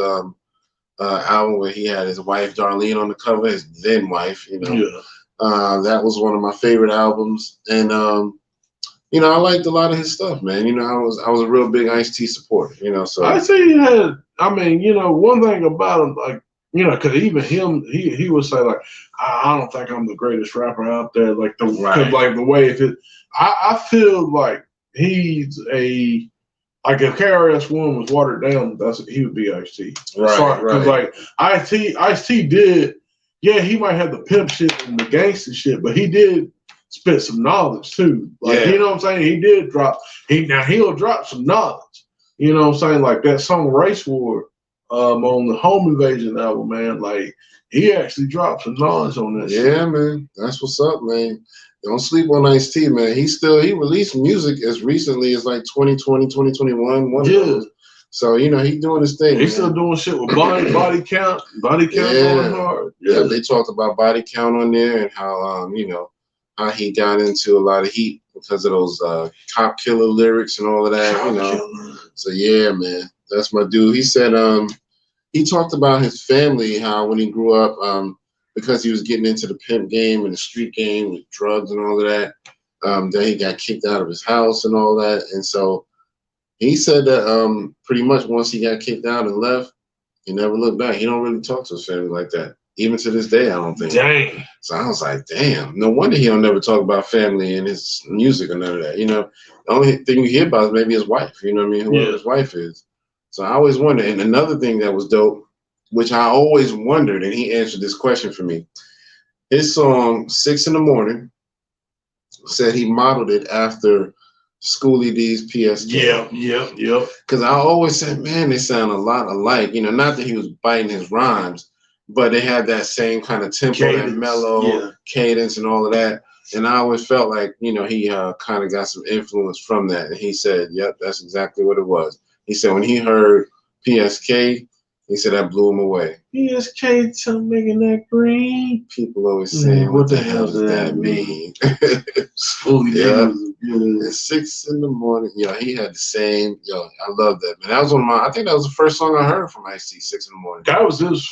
album where he had his wife Darlene on the cover, his then wife. That was one of my favorite albums, and I liked a lot of his stuff, man. I was a real big Ice-T supporter. So Ice-T had. I mean, one thing about him, like. Because even him, he would say like, I don't think I'm the greatest rapper out there. Like the way I feel like he's like if KRS-One was watered down, he would be Ice-T. Right. Because like Ice-T did, he might have the pimp shit and the gangster shit, but he did spit some knowledge too. Like you know what I'm saying? He did drop. He'll drop some knowledge. You know what I'm saying? Like that song Race War. On the Home Invasion album, man, like he actually dropped some knowledge on that shit. Yeah, man. That's what's up, man. Don't sleep on Ice-T, man. He released music as recently as like 2020, 2021. One of those. So, he doing his thing. He's still doing shit with body count going hard. Yeah, they talked about body count on there and how how he got into a lot of heat because of those cop killer lyrics and all of that, So yeah, man. That's my dude. He said he talked about his family, how when he grew up, because he was getting into the pimp game and the street game with drugs and all of that, that he got kicked out of his house and all that. And so he said that pretty much once he got kicked out and left, he never looked back. He don't really talk to his family like that. Even to this day, I don't think. Dang. So I was like, damn. No wonder he don't never talk about family and his music or none of that. The only thing you hear about is maybe his wife. You know what I mean? Whoever his wife is. So I always wonder. And another thing that was dope, which I always wondered, and he answered this question for me. His song, 6 in the Morning, said he modeled it after Schoolie D's PSK. Yep. Because I always said, man, they sound a lot alike. Not that he was biting his rhymes, but they had that same kind of tempo and mellow cadence and all of that. And I always felt like, he kind of got some influence from that. And he said, yep, that's exactly what it was. He said when he heard PSK, he said that blew him away. PSK, tell making that green. People always saying, what the hell does that mean? At 6 in the morning. He had the same. I love that, man. That was I think that was the first song I heard from Ice-T, 6 in the Morning. That was his.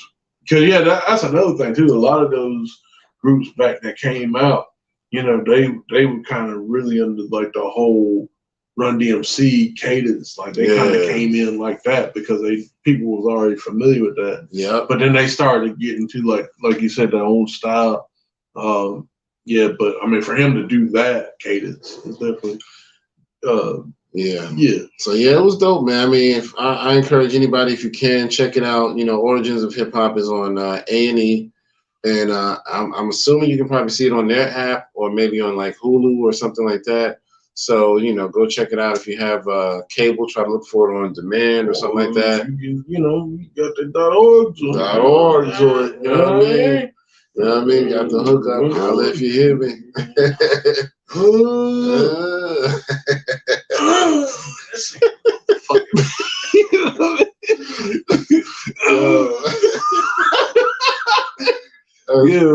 Because, that's another thing, too. A lot of those groups back that came out, they were kind of really under, like, the whole Run DMC cadence. Like, they kind of came in like that because people was already familiar with that. Yeah. But then they started getting to, like you said, their own style. But, I mean, for him to do that cadence is definitely... Yeah. So it was dope, man. I mean, I encourage anybody, if you can, check it out. Origins of Hip Hop is on A&E, and I'm assuming you can probably see it on their app or maybe on like Hulu or something like that. So go check it out if you have cable. Try to look for it on demand or something like that. You got the .org joint. .org joint. You know what I mean? You know what I mean? Got the hookup. Holla if you hear me.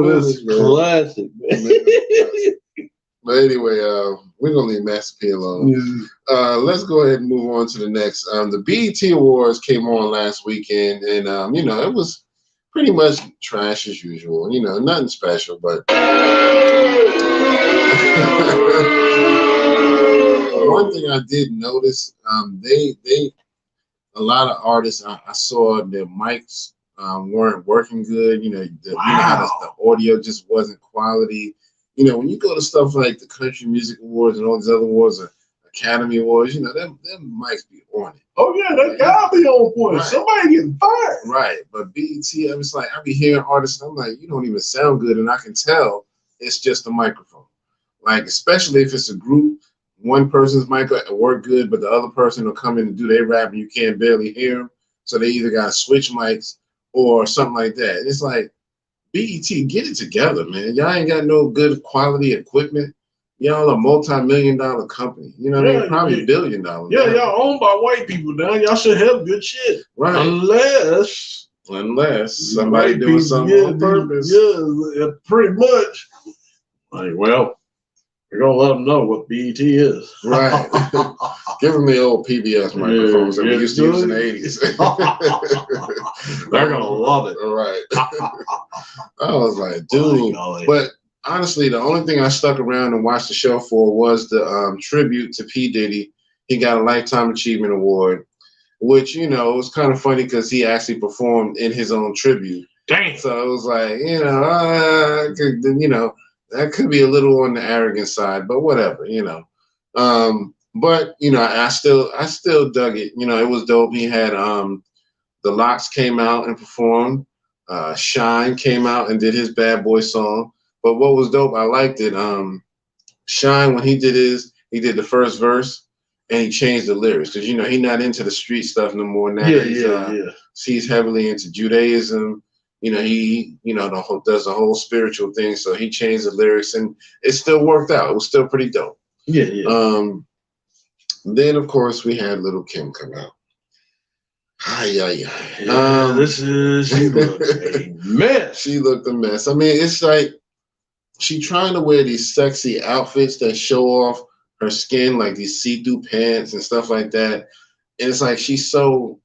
That's classic, man. But anyway, we're gonna leave Master P alone. Let's go ahead and move on to the next. The BET Awards came on last weekend, and it was pretty much trash as usual. Nothing special, but one thing I did notice, they a lot of artists, I saw their mics weren't working good. You know, you know how the audio just wasn't quality. You know, when you go to stuff like the Country Music Awards and all these other awards, Academy Awards, you know, them mics be on it. Oh yeah, they gotta be on point. Right. Somebody getting fired. Right, but BET, I was like, I be hearing artists, and I'm like, you don't even sound good, and I can tell it's just a microphone. Like, especially if it's a group, one person's mic will work good, but the other person will come in and do their rap, and you can't barely hear them. So they either got to switch mics or something like that. It's like, BET, get it together, man. Y'all ain't got no good quality equipment. Y'all a multi-million-dollar company. You know what I mean? Probably $1 billion. Yeah, y'all owned by white people now. Y'all should have good shit. Right. Unless somebody doing something on purpose. Yeah, pretty much. Like, well, we're gonna let them know what BET is. Right. Give them the old PBS microphones that we used to use in the 80s. They're gonna love it. Right. I was like, dude. But honestly, the only thing I stuck around and watched the show for was the tribute to P. Diddy. He got a Lifetime Achievement Award, which, you know, was kind of funny because he actually performed in his own tribute. Dang. So it was like, you know, that could be a little on the arrogant side, but whatever, you know. But you know, I still dug it. You know, it was dope. He had the Locks came out and performed. Shine came out and did his Bad Boy song. But what was dope, I liked it. Shine, when he did the first verse and he changed the lyrics because, you know, he's not into the street stuff no more now. He's heavily into Judaism. You know, he, you know, does the whole spiritual thing. So he changed the lyrics and it still worked out. It was still pretty dope. Yeah. Then, of course, we had Lil Kim come out. She looked a mess. She looked a mess. I mean, it's like she trying to wear these sexy outfits that show off her skin, like these see-through pants and stuff like that. And it's like she's so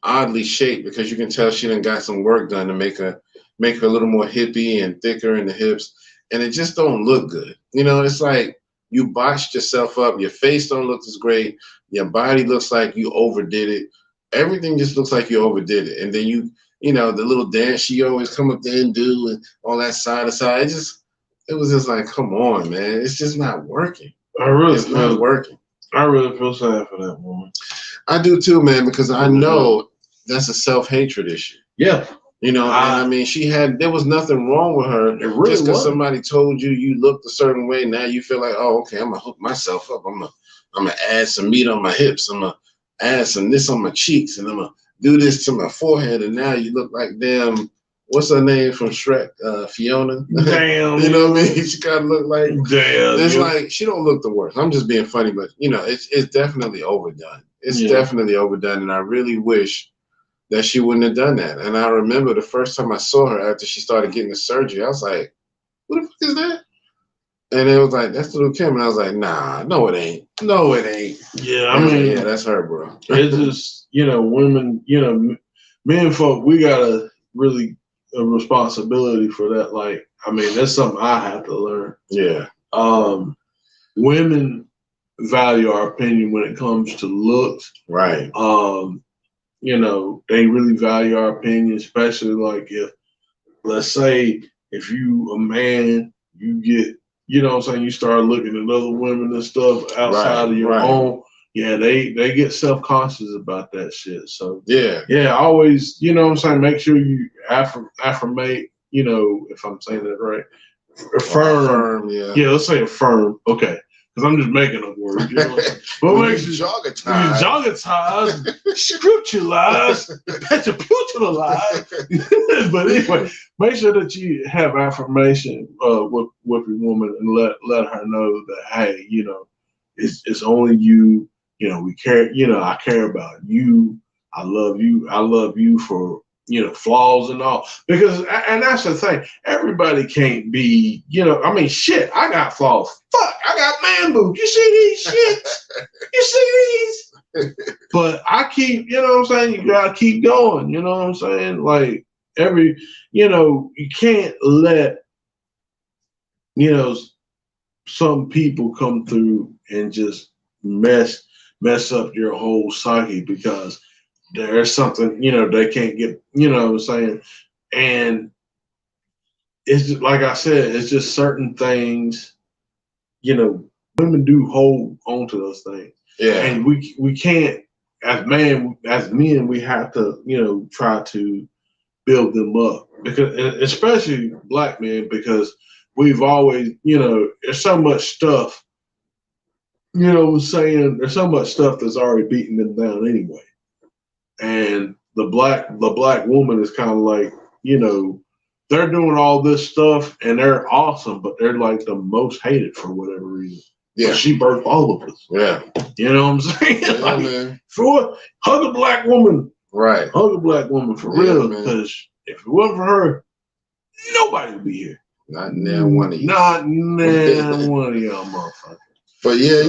oddly shaped because you can tell she done got some work done to make her a little more hippie and thicker in the hips, and it just don't look good. You know, it's like you botched yourself up. Your face don't look as great. Your body looks like you overdid it. Everything just looks like you overdid it. And then you know, the little dance she always come up there and do and all that side to side. It was just like, come on, man. It's just not working. It's not working. I really feel sad for that woman. I do too, man, because I know that's a self-hatred issue. Yeah. You know, and I mean, there was nothing wrong with her. Really just because somebody told you looked a certain way, now you feel like, oh, okay, I'm going to hook myself up. I'm going to add some meat on my hips. I'm going to add some this on my cheeks, and I'm going to do this to my forehead, and now you look like damn, what's her name from Shrek? Fiona. Damn. You know what I mean? She kind of look like, damn. It's like, she don't look the worst. I'm just being funny, but, you know, it's definitely overdone. It's definitely overdone, and I really wish that she wouldn't have done that. And I remember the first time I saw her after she started getting the surgery, I was like, who the fuck is that? And it was like, that's Lil Kim. And I was like, nah, no, it ain't. No, it ain't. Yeah, I mean, yeah, that's her, bro. It's just, you know, women, you know, men folk, we got a responsibility for that. Like, I mean, that's something I have to learn. Yeah. Women value our opinion when it comes to looks. Right. You know, they really value our opinion, especially like if, let's say, if you a man, you get, you know what I'm saying, you start looking at other women and stuff outside of your own, yeah, they get self-conscious about that shit. So yeah, always, you know what I'm saying, make sure you affirmate, you know, if I'm saying that right. Affirm, yeah, let's say affirm, okay. Because I'm just making up words, you know. What makes you jogatize, scripturalize, petaputilize. But anyway, make sure that you have affirmation with your woman and let her know that, hey, you know, it's only you. You know, we care. You know, I care about you. I love you. I love you for, you know, flaws and all. Because, and that's the thing, everybody can't be, you know, I mean, shit, I got flaws. Fuck, I got man boobs. You see these shits? You see these? But I keep, you know what I'm saying? You gotta keep going, you know what I'm saying? Like, you know, you can't let, you know, some people come through and just mess up your whole psyche because there's something, they can't get, what I'm saying? And it's just, like I said, it's just certain things, women do hold on to those things. Yeah. And we can't, as men, we have to, try to build them up, because especially black men, because we've always, there's so much stuff, there's so much stuff that's already beating them down anyway. And the black woman is kind of like, they're doing all this stuff and they're awesome, but they're like the most hated for whatever reason. Yeah. But she birthed all of us. Yeah. You know what I'm saying? Yeah, like, man. For what? Hug a black woman. Right. Hug a black woman for real. Because if it wasn't for her, nobody would be here. Not now one of you. Not now one of y'all motherfuckers. But yeah,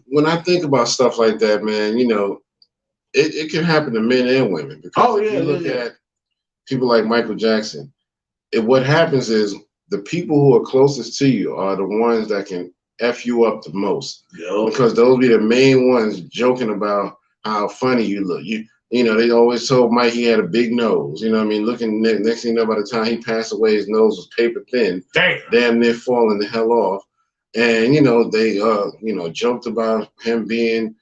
when I think about stuff like that, man, it can happen to men and women. Because if you look at people like Michael Jackson, what happens is the people who are closest to you are the ones that can F you up the most. Because those be the main ones joking about how funny you look. They always told Mike he had a big nose. You know what I mean? Looking next thing you know, by the time he passed away, his nose was paper thin. Damn near falling the hell off. And, they, joked about him being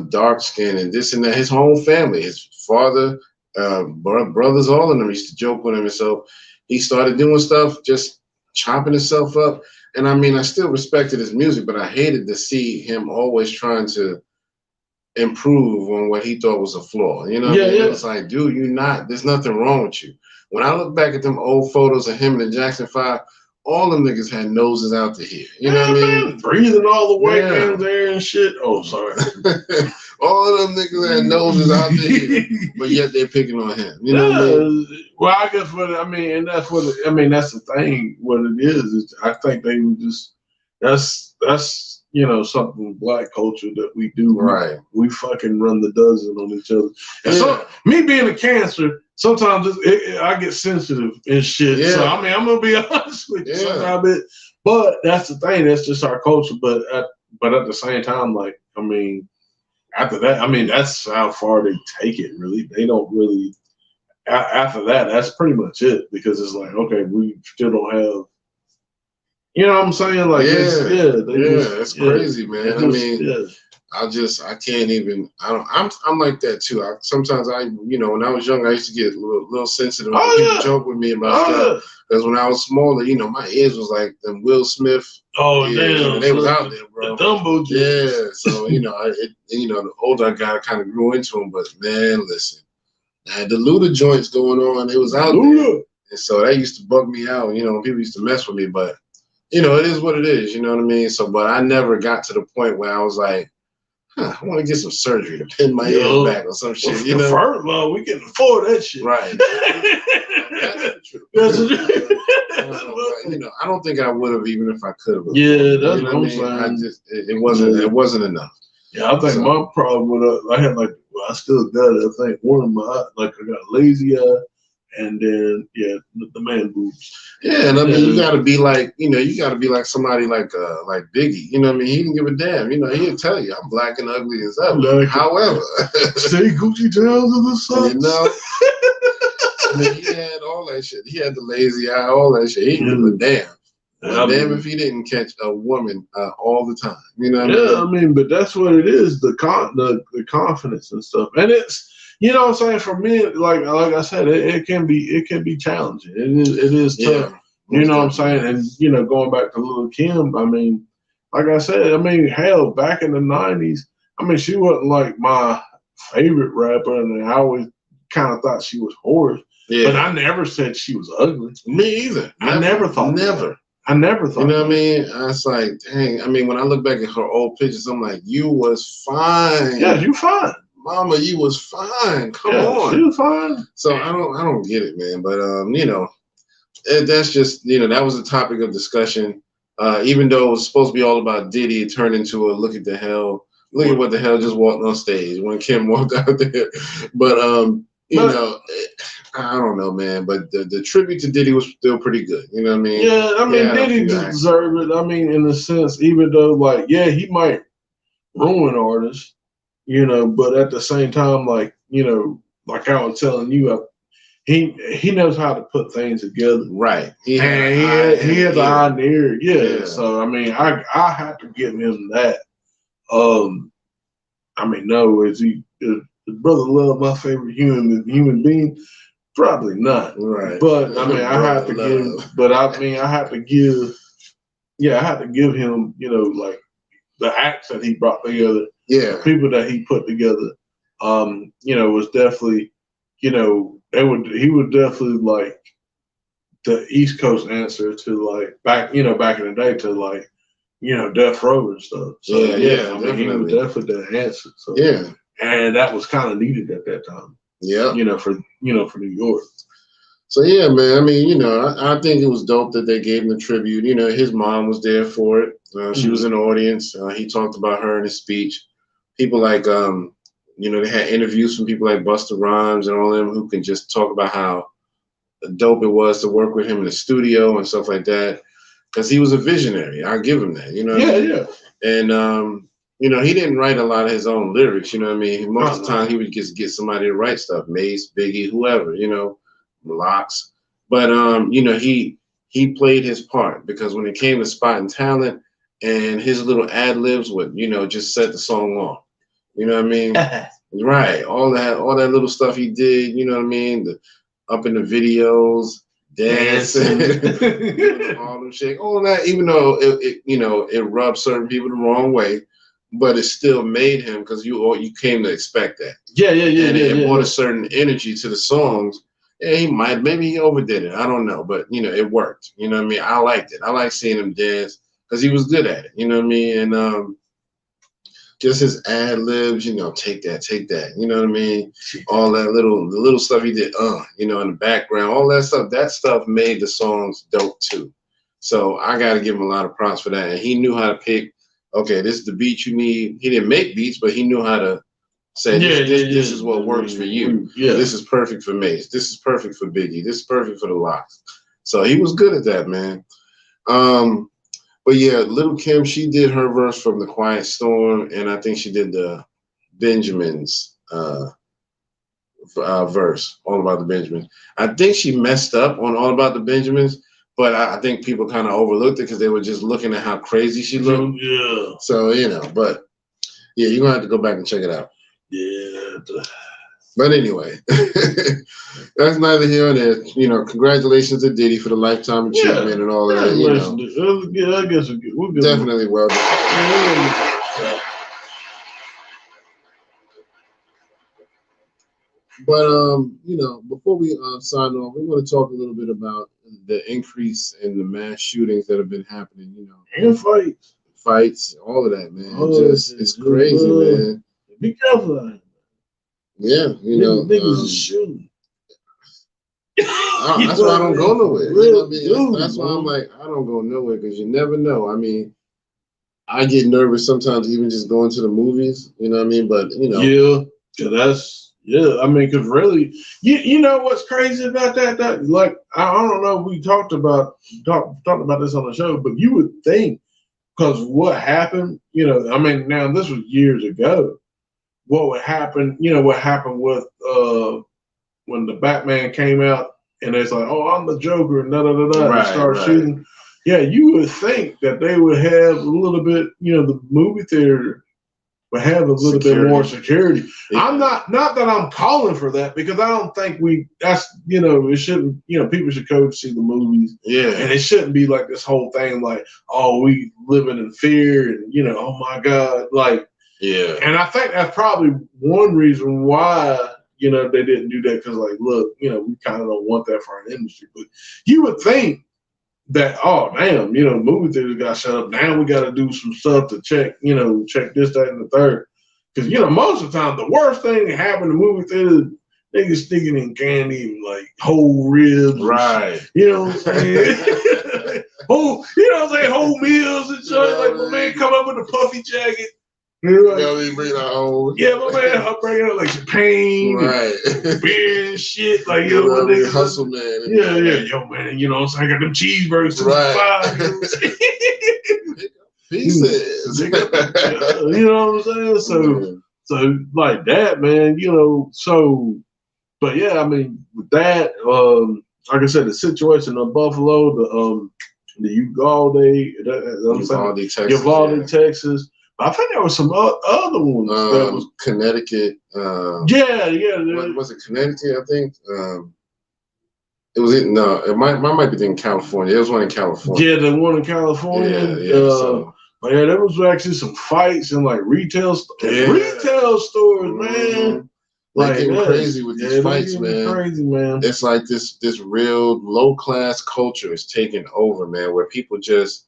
dark skinned and this and that. His whole family, his father, brothers, all of them used to joke with him. And so he started doing stuff, just chopping himself up. And I still respected his music, but I hated to see him always trying to improve on what he thought was a flaw. You know what I mean? It's like, dude, there's nothing wrong with you. When I look back at them old photos of him and the Jackson 5, all them niggas had noses out to here. You know what I mean? Breathing all the way down there and shit. Oh, sorry. All of them niggas had noses out to here, but yet they're picking on him. You know what I mean? Well, I guess that's the thing. What it is I think they were just, that's something black culture that we do. Right. We fucking run the dozen on each other. And so, me being a Cancer, sometimes I get sensitive and shit. Yeah. So, I'm going to be honest with you. Sometimes but that's the thing. That's just our culture. But at the same time, after that, that's how far they take it, really. They don't really, after that, that's pretty much it. Because it's like, okay, we still don't have, you know what I'm saying? Like, it's crazy, man. I can't even. I'm like that too. Sometimes when I was young, I used to get a little sensitive when people joke with me about stuff. Because when I was smaller, my ears was like them Will Smith. Oh damn! They was out there, bro. The Dumbo. Yeah. So the older I got, I kind of grew into them. But man, listen, I had the Luda joints going on. It was out there, and so that used to bug me out. People used to mess with me, but it is what it is. You know what I mean? So, but I never got to the point where I was like, I want to get some surgery to pin my ears back or some shit. First of all, we can afford that shit. Right. I don't think I would have, even if I could have. Yeah, that's what I'm saying. It wasn't enough. Yeah, I think my problem with I had I still got it. I think one of my I got a lazy eye. And then the man boobs. Yeah, and you gotta be like, you gotta be like somebody like Biggie. You know what I mean? He didn't give a damn. He'll tell you I'm black and ugly as hell. However, say Gucci tails of the sun. He had all that shit. He had the lazy eye, all that shit. He didn't give a damn. Damn if he didn't catch a woman all the time. You know what I mean? But that's what it is, the confidence and stuff. And it's, you know what I'm saying, for me, like I said, it can be challenging. It is tough. Yeah, you know what I'm saying? And going back to Lil Kim, like I said, hell, back in the 90s, she wasn't like my favorite rapper, and I always kind of thought she was hoarse. Yeah. But I never said she was ugly. Me either. I never thought that. I never thought. You know what I mean? I was like, dang. When I look back at her old pictures, I'm like, you was fine. Yeah, you fine. Mama, you was fine. Come on. You fine. So I don't get it, man. But that's just, that was a topic of discussion. Even though it was supposed to be all about Diddy, it turned into a look at what the hell just walked on stage when Kim walked out there. But I don't know, man. But the tribute to Diddy was still pretty good. You know what I mean? Yeah, Diddy deserved it. In a sense, even though he might ruin artists. But at the same time, you know, like I was telling you, he knows how to put things together. Right. He has an eye and ear. Yeah. So I mean, I have to give him that. I mean, no, is brother love my favorite human being? Probably not. Right. But I mean, I have to give. But I mean, I have to give. Yeah, I have to give him. You know, like the acts that he brought together. Yeah. The people that he put together. You know, was definitely. You know, he would definitely like the East Coast answer to like back in the day to like, you know, Death Row and stuff. So yeah, I mean, he was definitely the answer. So yeah, and that was kind of needed at that time. Yeah, you know, for New York. So yeah, man. I mean, you know, I think it was dope that they gave him the tribute. You know, his mom was there for it. She was in the audience. He talked about her in his speech. People like you know, they had interviews from people like Busta Rhymes and all them who can just talk about how dope it was to work with him in the studio and stuff like that. Because he was a visionary. I'll give him that. You know what I mean? Yeah. And you know, he didn't write a lot of his own lyrics. You know what I mean? Most of the time, he would just get somebody to write stuff. Mace, Biggie, whoever. You know, Locks. But you know, he played his part because when it came to spotting talent and his little ad libs would, you know, just set the song off. You know what I mean? Right. All that little stuff he did, you know what I mean? Up in the videos, dancing, Harlem Shake, all that, even though it you know, it rubbed certain people the wrong way, but it still made him because you came to expect that. Yeah. And it brought a certain energy to the songs. Yeah, maybe he overdid it. I don't know, but you know, it worked. You know what I mean? I liked it. I like seeing him dance because he was good at it. You know what I mean? And just his ad libs, you know, take that. You know what I mean? All that the little stuff he did, you know, in the background, all that stuff. That stuff made the songs dope too. So I got to give him a lot of props for that. And he knew how to pick. Okay, this is the beat you need. He didn't make beats, but he knew how to say this is what works for you. Yeah. This is perfect for Mace. This is perfect for Biggie. This is perfect for the Locks. So he was good at that, man. But yeah, Lil Kim, she did her verse from The Quiet Storm, and I think she did the Benjamins verse, All About the Benjamins. I think she messed up on All About the Benjamins, but I think people kind of overlooked it because they were just looking at how crazy she looked. Yeah. So, you know, but yeah, you're going to have to go back and check it out. Yeah. But anyway, that's neither here nor there. You know, congratulations to Diddy for the lifetime achievement and all that. You know. Yeah, I guess we're good. Definitely well done. But you know, before we sign off, we want to talk a little bit about the increase in the mass shootings that have been happening. You know, and fights, all of that, man. It's crazy, man. Be careful. Yeah, you know, niggas is shooting. That's why I don't go nowhere. You know what I mean? That's why I'm like, I don't go nowhere because you never know. I mean, I get nervous sometimes even just going to the movies. You know what I mean? But you know, I mean, because really, you know what's crazy about that? That like I don't know if we talked about this on the show, but you would think because what happened, you know, I mean, now this was years ago. What would happen? You know what happened with when the Batman came out and it's like, oh, I'm the Joker and and start shooting. Yeah, you would think that they would have a little bit, you know, the movie theater would have a little bit more security. Yeah. I'm not that I'm calling for that because I don't think that's, you know, it shouldn't, you know, people should go see the movies. Yeah. And it shouldn't be like this whole thing like, oh, we living in fear and, you know, oh my God, like, yeah. And I think that's probably one reason why, you know, they didn't do that because, like, look, you know, we kind of don't want that for our industry. But you would think that, oh, damn, you know, movie theaters got shut up. Now we got to do some stuff to check this, that, and the third. Because, you know, most of the time, the worst thing that happened to movie theaters, niggas sticking in candy and, like, whole ribs. Right. You know what I'm saying? Whole meals and shit. Like, my man come up with a puffy jacket. Like, bring our own. Yeah, my man, I'm bringing out like champagne, right? Beer and shit. Like, you know, my nigga hustle, man. Yeah, yo, man, you know what I'm saying? I got them cheeseburgers, right? Pieces. You know what I'm saying? So like that, man, so, but yeah, I mean, with that, like I said, the situation in Buffalo, the Uvalde, Texas. I think there was some other ones. That was Connecticut. Yeah. Was it Connecticut? I think. It was it. No, it might be in California. It was one in California. Yeah, the one in California. But yeah, there was actually some fights in like retail stores, man. Like getting crazy with these fights, man. Crazy, man. It's like this real low class culture is taking over, man, where people just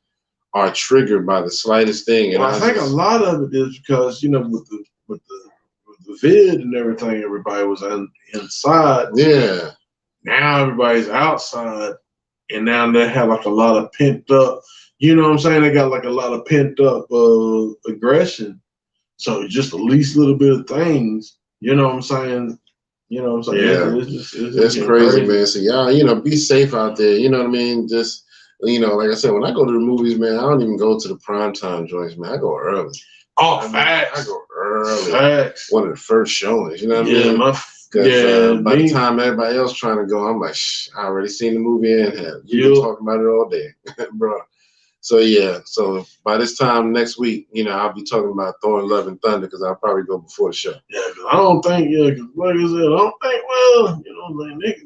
are triggered by the slightest thing. And I think a lot of it is because with the vid and everything, everybody was inside. Yeah. Now everybody's outside, and now they have like a lot of pent up. You know what I'm saying? They got like a lot of pent up aggression. So just the least little bit of things. You know what I'm saying? Yeah, it's crazy, man. So y'all, be safe out there. You know what I mean? Just like I said, when I go to the movies, man, I don't even go to the primetime joints, man. I go early. Oh, facts. I go early. Facts. One of the first showings. You know what I mean? By the time everybody else trying to go, I'm like, I already seen the movie and you've been talking about it all day, bro. So so by this time next week, I'll be talking about Thor: Love and Thunder because I'll probably go before the show. Yeah, because I don't think, because like I said, I don't think,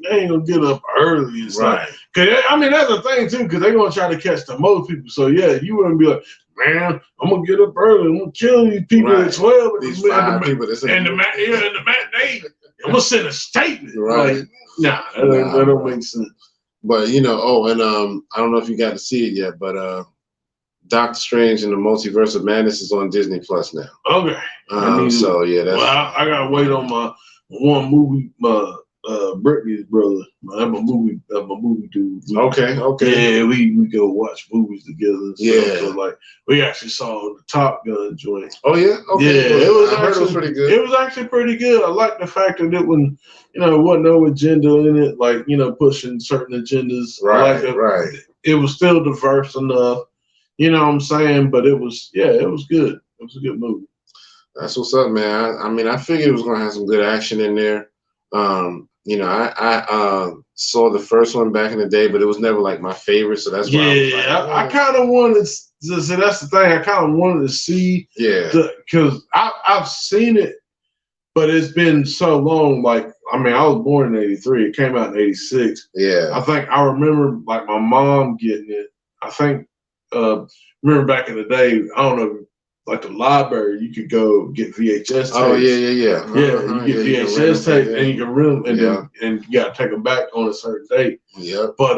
they ain't gonna get up early and stuff. Right. Cause I mean that's the thing too, because they're gonna try to catch the most people. So you wouldn't be like, man, I'm gonna get up early. I'm gonna kill these people at 12. These 5 people that's in the matinee. I'm gonna send a statement. Right. Like, that don't make sense. But I don't know if you got to see it yet, but Doctor Strange and the Multiverse of Madness is on Disney Plus now. Okay. That's. Well, I gotta wait on my one movie. Brittany's brother. I'm a movie dude. Okay. Yeah, we go watch movies together. Yeah. So like we actually saw the Top Gun joint. Oh yeah. Okay. Yeah, I heard it was pretty good. It was actually pretty good. I like the fact that it wasn't, wasn't no agenda in it, like pushing certain agendas. Right. It was still diverse enough. You know what I'm saying? But it was good. It was a good movie. That's what's up, man. I mean, I figured it was gonna have some good action in there. I saw the first one back in the day, but it was never like my favorite. So that's why I kind of wanted to see. That's the thing. I kind of wanted to see. Yeah. Because I've seen it, but it's been so long. Like, I mean, I was born in '83. It came out in '86. Yeah. I think I remember like my mom getting it. I think remember back in the day. I don't know. Like the library, you could go get VHS tapes. Oh yeah. You get VHS tapes, and you can rent them, and you got to take them back on a certain date. Yeah. But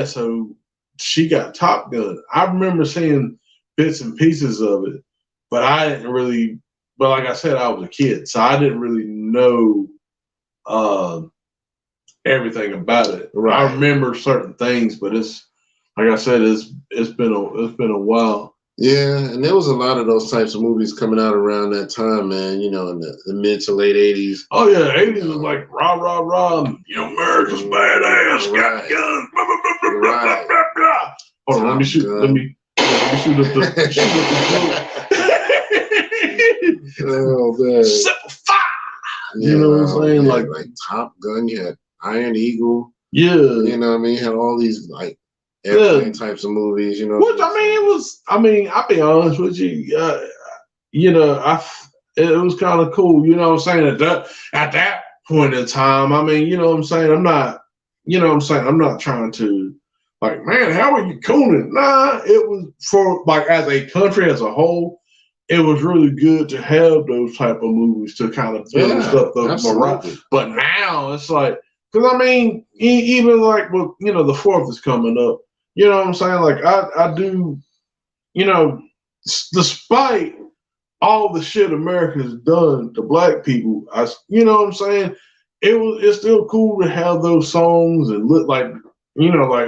so she got Top Gun. I remember seeing bits and pieces of it, but I didn't really. But like I said, I was a kid, so I didn't really know everything about it. Right. I remember certain things, but it's like I said, it's been a while. Yeah, and there was a lot of those types of movies coming out around that time, man, in the mid to late 80s. Oh, yeah, 80s was like rah, rah, rah, America's badass, got guns, blah, blah, blah, blah, blah, blah, blah. Hold on, let me shoot up the Oh, man. Simple fire! Yeah, you know what I'm saying? Like Top Gun, you had Iron Eagle. Yeah. You know what I mean? You had all these, like, airplane types of movies, Which I'll be honest with you, it was kind of cool, you know what I'm saying, at that point in time. I mean, you know what I'm saying, I'm not trying to, like, man, how are you cooning? Nah, it was for, like, as a country as a whole, it was really good to have those type of movies to kind of build stuff up. But now it's like, because I mean, even like, well, the 4th is coming up. You know what I'm saying? Like I do, despite all the shit America's done to black people, you know what I'm saying? It's still cool to have those songs and look like, I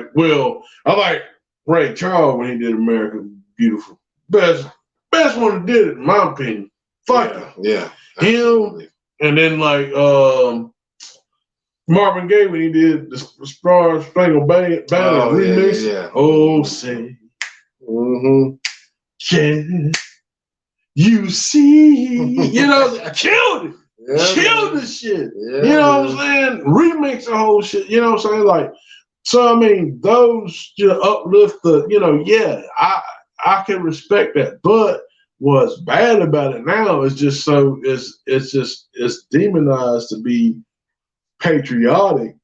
like Ray Charles when he did America Beautiful. Best one that did it, in my opinion. Fuck him. Yeah. Him, and then like Marvin Gaye when he did the Star Spangled Banner remix. Yeah. Oh, say, yeah, You see, killed it. Yeah, killed the shit. Yeah, you know what I'm saying? Remix the whole shit. You know what I'm saying? Like, so I mean, those uplift the. I can respect that. But what's bad about it now is just it's demonized to be patriotic.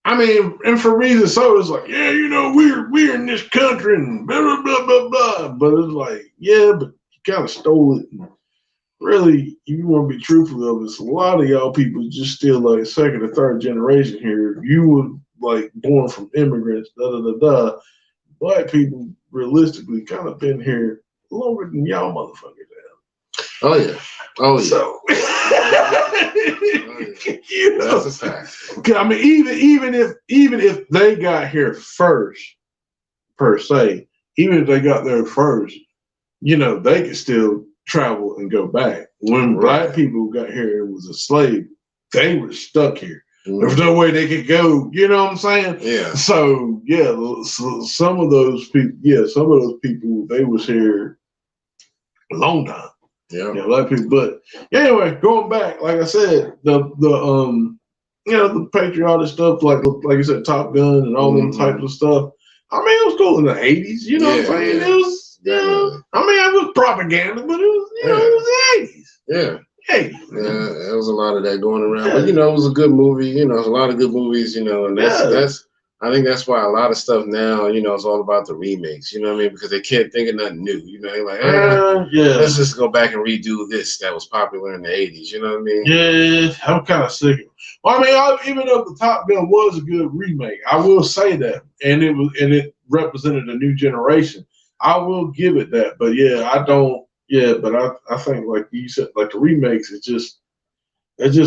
I mean, and for reasons so it's like, we're in this country and blah blah blah blah blah. But it's like, but you kind of stole it. And really, you want to be truthful of it. A lot of y'all people just still like second or third generation here. You were like born from immigrants, da da da da. Black people realistically kind of been here longer than y'all motherfuckers have. Oh yeah. So, that's a fact. I mean, even if they got here first, per se, even if they got there first, they could still travel and go back. When black people got here and was a slave, they were stuck here. There was no way they could go. You know what I'm saying? Yeah. So some of those people, they was here a long time. Yeah. Black people. But anyway, going back, like I said, the patriotic stuff, like you said, Top Gun and all them types of stuff. I mean, it was cool in the 80s. You know what I'm saying? It was, I mean, it was propaganda, but it was, it was the 80s. Yeah. Hey. Yeah, there was a lot of that going around. But, it was a good movie. There's a lot of good movies, and that's I think that's why a lot of stuff now, it's all about the remakes, you know what I mean? Because they can't think of nothing new, they're like, let's just go back and redo this that was popular in the 80s, you know what I mean? Yeah, I'm kind of sick of it. Well, I mean, even though the Top Gun was a good remake, I will say that, and it represented a new generation. I will give it that, but I think like you said, like the remakes, it's just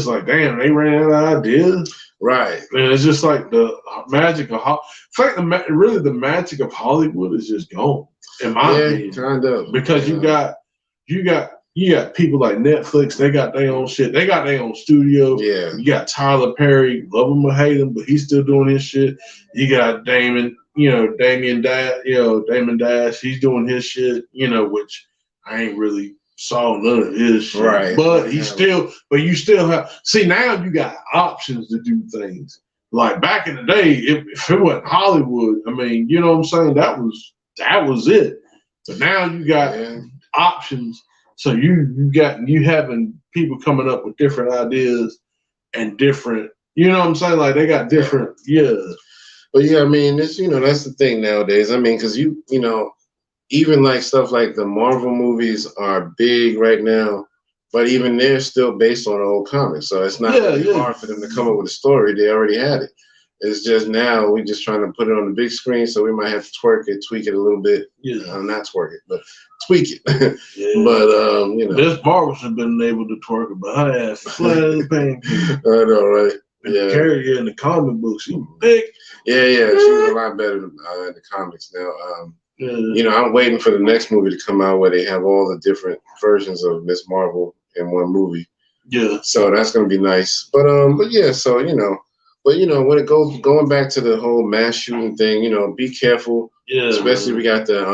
like, damn, they ran out of ideas. Right. And it's just like the magic of the magic of Hollywood is just gone, in my opinion. Kind of. Because you got people like Netflix, they got their own shit. They got their own studio. Yeah. You got Tyler Perry, love him or hate him, but he's still doing his shit. You got Damon Dash, he's doing his shit, which I ain't really saw none of his shit. Right. But you still have, see, now you got options to do things. Like back in the day, if it wasn't Hollywood, I mean, you know what I'm saying? That was it. But now you got options. So you having people coming up with different ideas and different, you know what I'm saying? Like they got different, But I mean, it's, that's the thing nowadays. I mean, because even like stuff like the Marvel movies are big right now, but even they're still based on old comics. So it's not really hard for them to come up with a story. They already had it. It's just now we're just trying to put it on the big screen, so we might have to twerk it, tweak it a little bit. Not twerk it, but tweak it. But this Marvel should have been able to twerk it, but her ass flat as a pancake. I know, right? Yeah. Carrie in the comic books, she was big. Yeah, she was a lot better in the comics now. I'm waiting for the next movie to come out where they have all the different versions of Miss Marvel in one movie. Yeah. So that's gonna be nice. But so when it going back to the whole mass shooting thing, be careful. Yeah. Especially we got the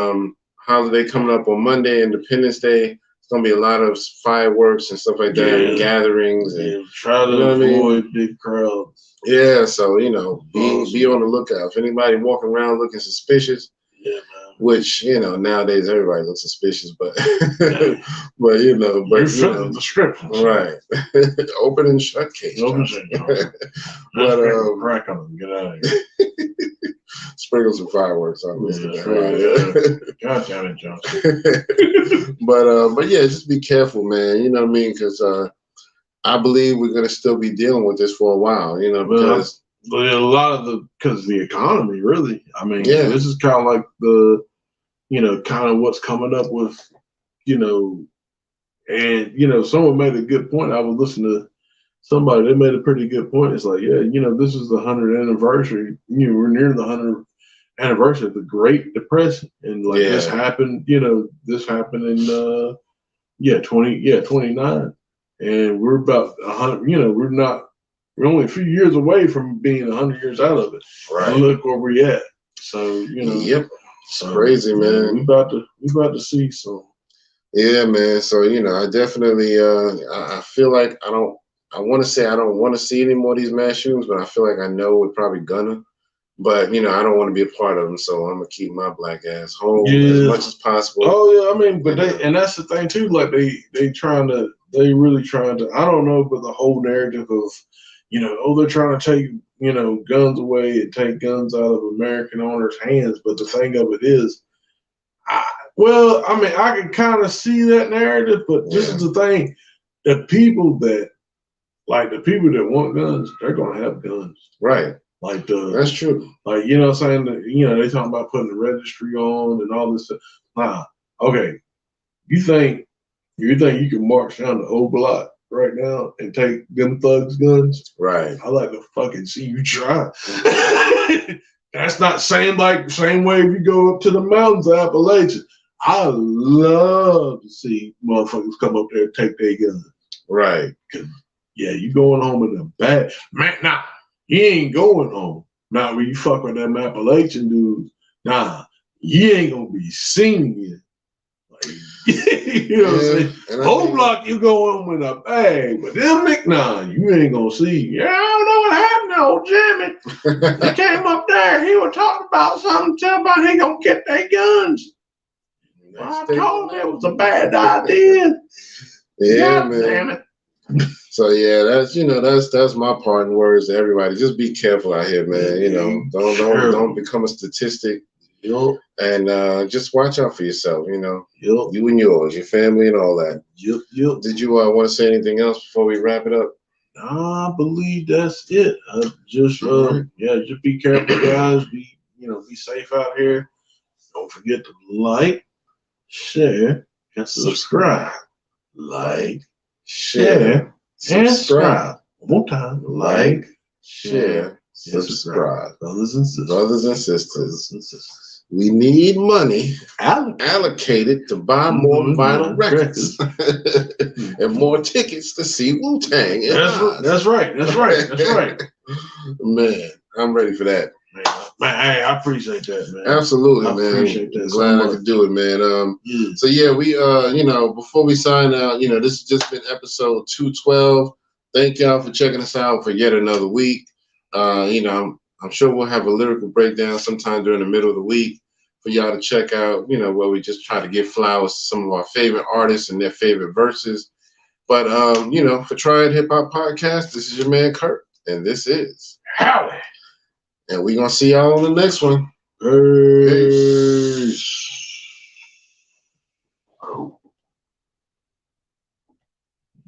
holiday coming up on Monday, Independence Day. It's gonna be a lot of fireworks and stuff like that, and gatherings, and try to avoid big crowds. Yeah, so be on the lookout. If anybody walking around looking suspicious, man. Which nowadays everybody looks suspicious, but fit the description, right? Open and shut case. Open and shut. But crack on them. Get out of here. Sprinkle some fireworks on this. God damn it, John. But just be careful, man. You know what I mean? Because I believe we're gonna still be dealing with this for a while. Because a lot of because the economy, really. I mean, this is kind of like the, kind of what's coming up with, and someone made a good point. I was listening to somebody, they made a pretty good point. It's like, this is the 100th anniversary. We're near the 100th anniversary of the Great Depression, and this happened. This happened in 29, and we're about 100. We're only a few years away from being 100 years out of it. Right. And look where we at. So Yep. It's crazy, man. We about to see some. Yeah, man. So, I definitely, I feel like I want to say I don't want to see any more of these mass shootings, but I feel like I know we're probably gonna. But, I don't want to be a part of them, so I'm going to keep my black ass home as much as possible. Oh, yeah, I mean, but and that's the thing, too, like, they really trying to, I don't know, but the whole narrative of, they're trying to take, guns away and take guns out of American owners' hands, but the thing of it is, I can kind of see that narrative, but this is the thing, the people that want guns, they're going to have guns. Right. That's true. Like, what I'm saying? They talking about putting the registry on and all this stuff. Nah. Okay. You think you can march down the old block right now and take them thugs' guns? Right. I like to fucking see you try. That's not saying like same way if you go up to the mountains of Appalachia. I love to see motherfuckers come up there and take their guns. Right. Yeah, you going home in a bad man. Nah. You ain't going home. Now, when you fuck with them Appalachian dudes, nah, you ain't gonna be seen again. Like, you know what I'm saying? Whole block you going with a bag, but them you ain't gonna see. Yeah, I don't know what happened to old Jimmy. He came up there, he was talking about something, tell about he gonna get their guns. I told him it was a bad idea. Yeah, God man. Damn it. So yeah, that's my parting words to everybody. Just be careful out here, man. Don't become a statistic. And just watch out for yourself. You and yours, your family, and all that. Did you want to say anything else before we wrap it up? I believe that's it. Just be careful, guys. Be safe out here. Don't forget to like, share, and subscribe. Like, share, and subscribe. One more time. Like, share, subscribe. Brothers and sisters. We need money allocated to buy more vinyl records and more tickets to see Wu-Tang. That's right. Man, I'm ready for that. Man, hey, I appreciate that, man. Absolutely, man. Appreciate that. Glad I could do it, man. So yeah, we before we sign out, this has just been episode 212. Thank y'all for checking us out for yet another week. I'm sure we'll have a lyrical breakdown sometime during the middle of the week for y'all to check out, where we just try to give flowers to some of our favorite artists and their favorite verses. But for Triad Hip Hop Podcast, this is your man Kurt, and this is Howie. And we're going to see y'all on the next one. Peace.